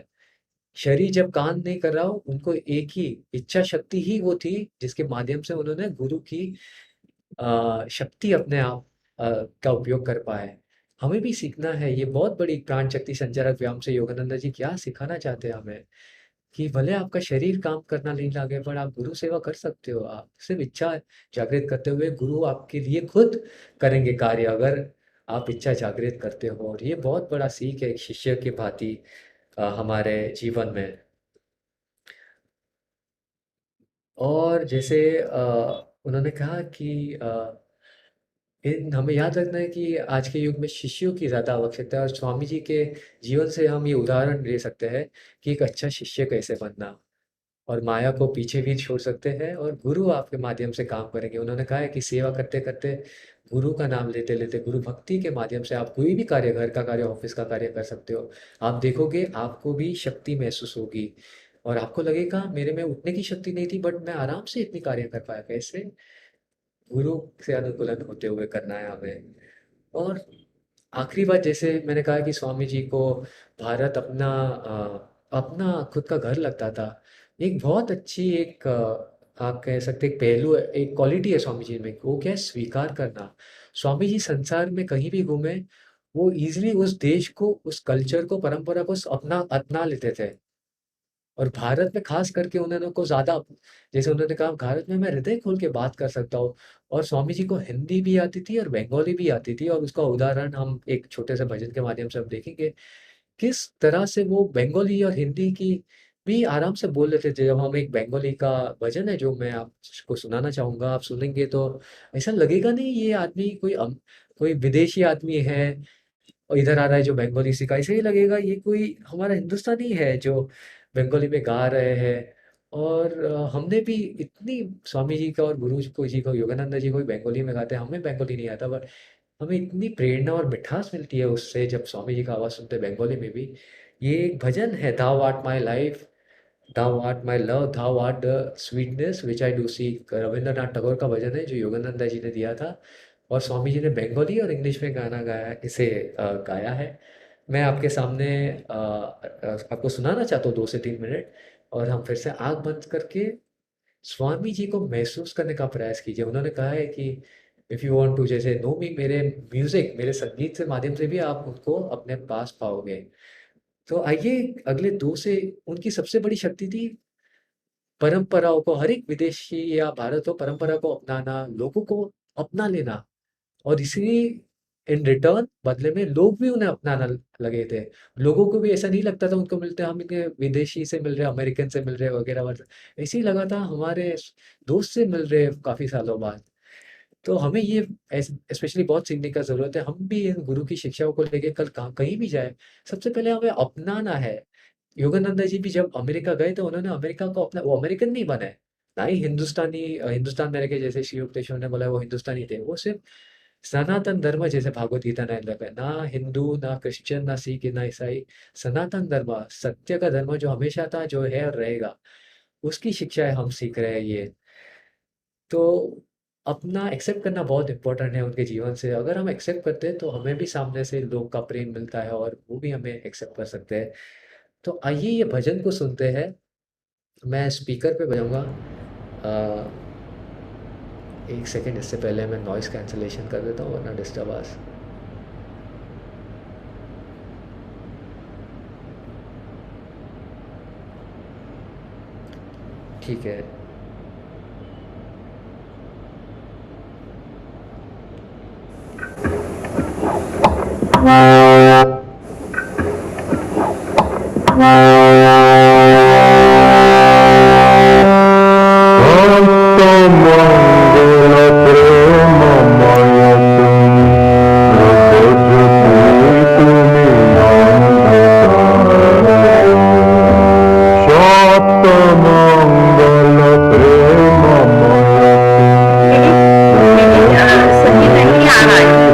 शरीर जब काम नहीं कर रहा हो, उनको एक ही इच्छा शक्ति ही वो थी, जिसके माध्यम से उन्होंने गुरु की शक्ति अपने आप का उपयोग कर पाए। हमें भी सीखना है, ये बहुत बड़ी प्राण शक्ति संचारक व्यायाम से योगानंद जी क्या सिखाना चाहते हैं हमें, कि भले आपका शरीर काम करना नहीं लगे, पर आप गुरु सेवा कर सकते हो। आप सिर्फ इच्छा जागृत करते हुए गुरु आपके लिए खुद करेंगे कार्य, अगर आप इच्छा जागृत करते हो। और ये बहुत बड़ा सीख है एक शिष्य की भांति हमारे जीवन में। और जैसे उन्होंने कहा कि इन हमें याद रखना है कि आज के युग में शिष्यों की ज़्यादा आवश्यकता है, और स्वामी जी के जीवन से हम ये उदाहरण ले सकते हैं कि एक अच्छा शिष्य कैसे बनना, और माया को पीछे भी छोड़ सकते हैं, और गुरु आपके माध्यम से काम करेंगे। उन्होंने कहा है कि सेवा करते करते, गुरु का नाम लेते लेते, गुरु भक्ति के माध्यम से आप कोई भी कार्य, घर का कार्य, ऑफिस का कार्य कर सकते हो। आप देखोगे आपको भी शक्ति महसूस होगी, और आपको लगेगा मेरे में उठने की शक्ति नहीं थी, बट मैं आराम से इतनी कार्य कर पाया। कैसे? गुरु से अनुकूलन होते हुए करना है हमें। और आखिरी बात, जैसे मैंने कहा कि स्वामी जी को भारत अपना खुद का घर लगता था। एक बहुत अच्छी आप कह सकते हैं एक पहलू है, एक क्वालिटी है स्वामी जी में, वो क्या है? स्वीकार करना। स्वामी जी संसार में कहीं भी घूमे, वो ईज़िली उस देश को, उस कल्चर को, परंपरा को अपना अपना लेते थे। और भारत में खास करके उन्होंने को ज़्यादा, जैसे उन्होंने कहा, भारत में मैं हृदय खोल के बात कर सकता हूँ। और स्वामी जी को हिंदी भी आती थी और बंगाली भी आती थी, और उसका उदाहरण हम एक छोटे से भजन के माध्यम से हम देखेंगे, किस तरह से वो बंगाली और हिंदी की भी आराम से बोल लेते थे। जब हम एक बंगाली का भजन है जो मैं आपको सुनाना चाहूँगा, आप सुनेंगे तो ऐसा लगेगा नहीं ये आदमी कोई विदेशी आदमी है और इधर आ रहा है जो बंगाली सीखा। ऐसे ही लगेगा ये कोई हमारा हिंदुस्तानी है जो बंगाली में गा रहे हैं। और हमने भी इतनी स्वामी जी का और गुरु जी को योगानंद जी को भी बंगाली में गाते हैं, हमें बंगाली नहीं आता, पर हमें इतनी प्रेरणा और मिठास मिलती है उससे, जब स्वामी जी का आवाज़ सुनते हैं बंगाली में भी। ये एक भजन है, "Thou art my life, thou art my love, thou art the sweetness which I do seek", Rabindranath Tagore का भजन है जो योगानंद जी ने दिया था। और स्वामी जी ने बंगाली और इंग्लिश में गाना गाया, इसे गाया है। मैं आपके सामने आपको सुनाना चाहता हूँ 2 से 3 मिनट, और हम फिर से आँख बंद करके स्वामी जी को महसूस करने का प्रयास कीजिए। उन्होंने कहा है कि इफ़ यू वांट टू, जैसे नो मी, मेरे संगीत से माध्यम से भी आप उनको अपने पास पाओगे। तो आइए अगले 2 से, उनकी सबसे बड़ी शक्ति थी परंपराओं को, हर एक विदेशी या भारत हो, परंपरा को अपनाना, लोगों को अपना लेना। और इसी इन रिटर्न बदले में लोग भी उन्हें अपनाना लगे थे। लोगों को भी ऐसा नहीं लगता था उनको मिलते, हम इनके विदेशी से मिल रहे हैं, अमेरिकन से मिल रहे हैं वगैरह वगैरह। ऐसे ही लगा था हमारे दोस्त से मिल रहे हैं काफ़ी सालों बाद। तो हमें ये स्पेशली बहुत सीखने का ज़रूरत है। हम भी इन गुरु की शिक्षाओं को लेके कल कहीं भी जाए, सबसे पहले हमें अपनाना है। योगानंद जी भी जब अमेरिका गए तो उन्होंने अमेरिका को अपना, वो अमेरिकन नहीं बने, ना ही हिंदुस्तान में रह के, जैसे श्री युक्तेश्वर ने बोला वो हिंदुस्तानी थे। वो सिर्फ सनातन धर्म जैसे भागवत गीता ने लगा ना हिंदू ना क्रिश्चियन ना सिख ना ईसाई, सनातन धर्म सत्य का धर्म जो हमेशा था जो है और रहेगा, उसकी शिक्षाएं हम सीख रहे हैं ये। तो अपना एक्सेप्ट करना बहुत इम्पोर्टेंट है उनके जीवन से। अगर हम एक्सेप्ट करते हैं तो हमें भी सामने से लोग का प्रेम मिलता है और वो भी हमें एक्सेप्ट कर सकते हैं। तो आइए ये भजन को सुनते हैं। मैं स्पीकर पे बजाऊंगा। अ, एक सेकेंड, इससे पहले मैं नॉइस कैंसलेशन कर देता हूँ वरना डिस्टर्ब। ठीक है। सही नहीं आ रहा है।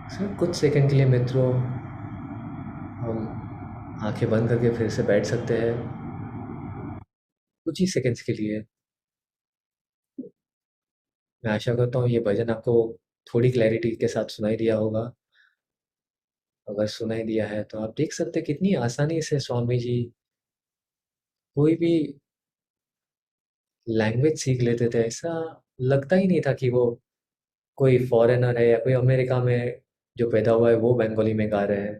सर कुछ सेकंड के लिए मित्रों हम आंखें बंद करके फिर से बैठ सकते हैं, कुछ ही सेकंड्स के लिए। मैं आशा करता हूँ ये भजन आपको थोड़ी क्लैरिटी के साथ सुनाई दिया होगा। अगर सुनाई दिया है तो आप देख सकते हैं कितनी आसानी से स्वामी जी कोई भी लैंग्वेज सीख लेते थे। ऐसा लगता ही नहीं था कि वो कोई फॉरेनर है या कोई अमेरिका में जो पैदा हुआ है वो बंगाली में गा रहे हैं।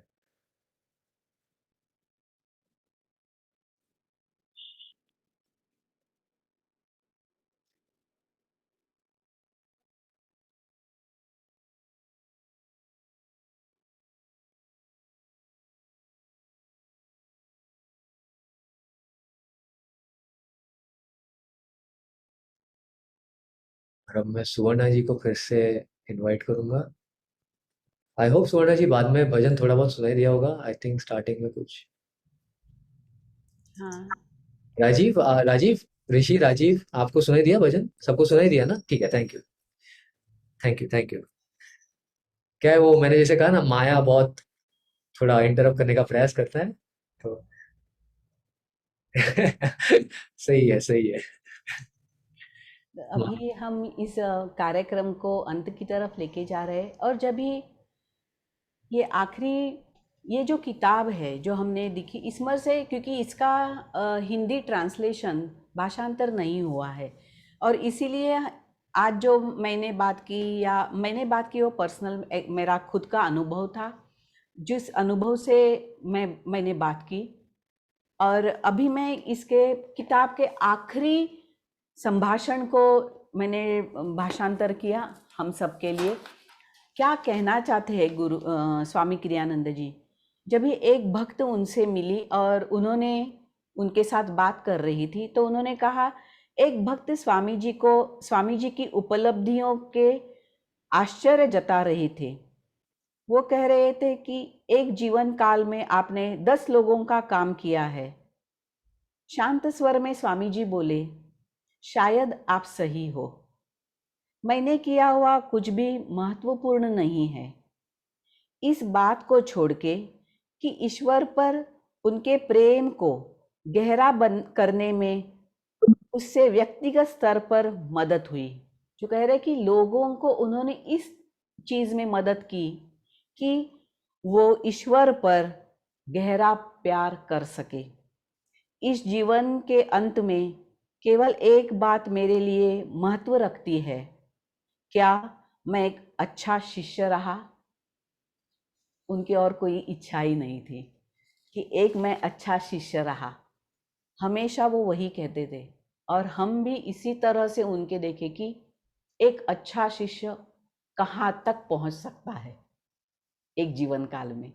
और अब मैं सुवर्णा जी को फिर से इनवाइट करूंगा। आई होप सुवर्णा जी बाद में भजन थोड़ा बहुत सुनाई दिया होगा, आई थिंक स्टार्टिंग में कुछ। हाँ। राजीव, ऋषि राजीव, आपको सुनाई दिया भजन? सबको सुनाई दिया ना? ठीक है, thank you, thank you, thank you. क्या है, वो मैंने जैसे कहा ना, माया बहुत थोड़ा इंटरप्ट करने का प्रयास करता है, तो सही है, सही है। अभी हम इस कार्यक्रम को अंत की तरफ लेके जा रहे हैं, और जब भी ये आखिरी, ये जो किताब है जो हमने लिखी इसमें से, क्योंकि इसका हिंदी ट्रांसलेशन भाषांतर नहीं हुआ है, और इसीलिए आज जो मैंने बात की, या मैंने बात की वो पर्सनल मेरा खुद का अनुभव था, जिस अनुभव से मैंने बात की। और अभी मैं इसके किताब के आखिरी संभाषण को मैंने भाषांतर किया हम सब के लिए। क्या कहना चाहते हैं स्वामी क्रियानंद जी? जब ही एक भक्त उनसे मिली और उन्होंने उनके साथ बात कर रही थी, तो उन्होंने कहा, एक भक्त स्वामी जी की उपलब्धियों के आश्चर्य जता रहे थे। वो कह रहे थे कि एक जीवन काल में आपने 10 लोगों का काम किया है। शांत स्वर में स्वामी जी बोले, शायद आप सही हो, मैंने किया हुआ कुछ भी महत्वपूर्ण नहीं है। इस बात को छोड़ के कि ईश्वर पर उनके प्रेम को गहरा करने में उससे व्यक्तिगत स्तर पर मदद हुई। जो कह रहे कि लोगों को उन्होंने इस चीज में मदद की कि वो ईश्वर पर गहरा प्यार कर सके। इस जीवन के अंत में केवल एक बात मेरे लिए महत्व रखती है, क्या मैं एक अच्छा शिष्य रहा? उनकी और कोई इच्छा ही नहीं थी कि एक मैं अच्छा शिष्य रहा, हमेशा वो वही कहते थे। और हम भी इसी तरह से उनके देखे कि एक अच्छा शिष्य कहाँ तक पहुँच सकता है एक जीवन काल में।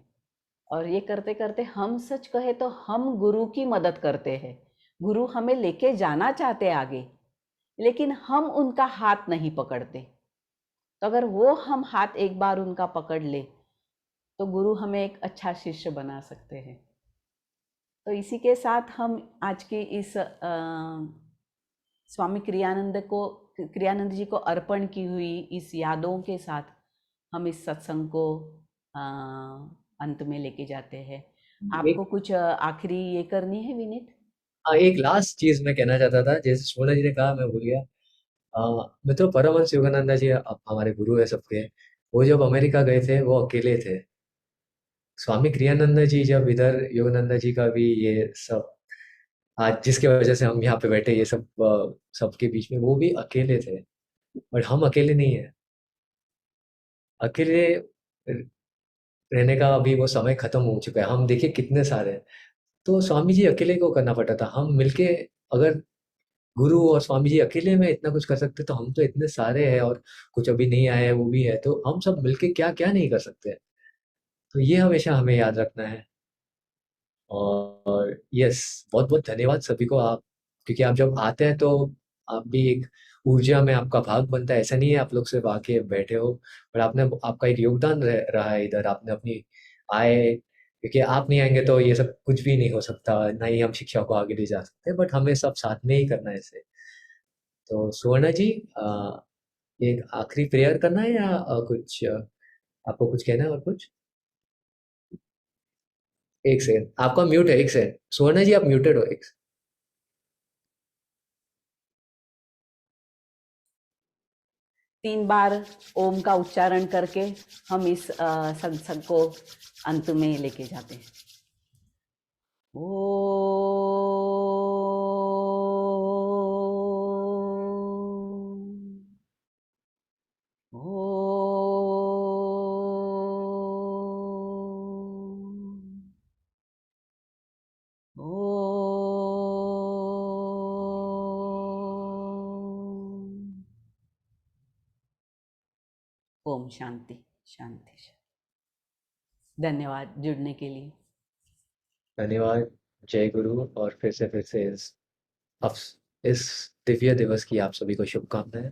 और ये करते करते हम सच कहे तो हम गुरु की मदद करते हैं। गुरु हमें लेके जाना चाहते आगे, लेकिन हम उनका हाथ नहीं पकड़ते। तो अगर वो हम हाथ एक बार उनका पकड़ ले, तो गुरु हमें एक अच्छा शिष्य बना सकते हैं। तो इसी के साथ हम आज की इस स्वामी क्रियानंद जी को अर्पण की हुई इस यादों के साथ हम इस सत्संग को अंत में लेके जाते हैं। आपको कुछ आखिरी ये करनी है विनीत? एक लास्ट चीज मैं कहना चाहता था, जैसे सोना जी ने कहा, मैं भूल गया। मित्रों, परमहंस योगानंदा जी हमारे गुरु है सबके। वो जब अमेरिका गए थे, वो अकेले थे। स्वामी क्रियानंद जी जब इधर, योगानंदा जी का भी ये सब, आज जिसके वजह से हम यहाँ पे बैठे, ये सब सबके बीच में, वो भी अकेले थे। बट हम अकेले नहीं है। अकेले रहने का अभी वो समय खत्म हो चुका है। हम देखिए कितने सारे हैं। तो स्वामी जी अकेले को करना पड़ता था, हम मिलके, अगर गुरु और स्वामी जी अकेले में इतना कुछ कर सकते, तो हम तो इतने सारे हैं, और कुछ अभी नहीं आए हैं वो भी है, तो हम सब मिलके क्या क्या नहीं कर सकते हैं। तो ये हमेशा हमें याद रखना है। और यस, बहुत बहुत धन्यवाद सभी को। आप, क्योंकि आप जब आते हैं तो आप भी एक ऊर्जा में आपका भाग बनता है। ऐसा नहीं है आप लोग सिर्फ आके बैठे हो, पर आपने, आपका एक योगदान रहा है इधर। आपने अपनी आए, क्योंकि आप नहीं आएंगे तो ये सब कुछ भी नहीं हो सकता, ना ही हम शिक्षा को आगे ले जा सकते। बट हमें सब साथ में ही करना है इसे। तो सुवर्णा जी, एक आखिरी प्रेयर करना है, या कुछ आपको कुछ कहना है और कुछ? एक सेकंड, आपका म्यूट है, एक सेकंड। सुवर्णा जी, आप म्यूटेड हो, एक। 3 बार ओम का उच्चारण करके हम इस सत्संग को अंत में लेके जाते हैं। ओम शांति शांति। धन्यवाद जुड़ने के लिए। धन्यवाद। जय गुरु। और फिर से इस दिव्य दिवस की आप सभी को शुभकामनाएं।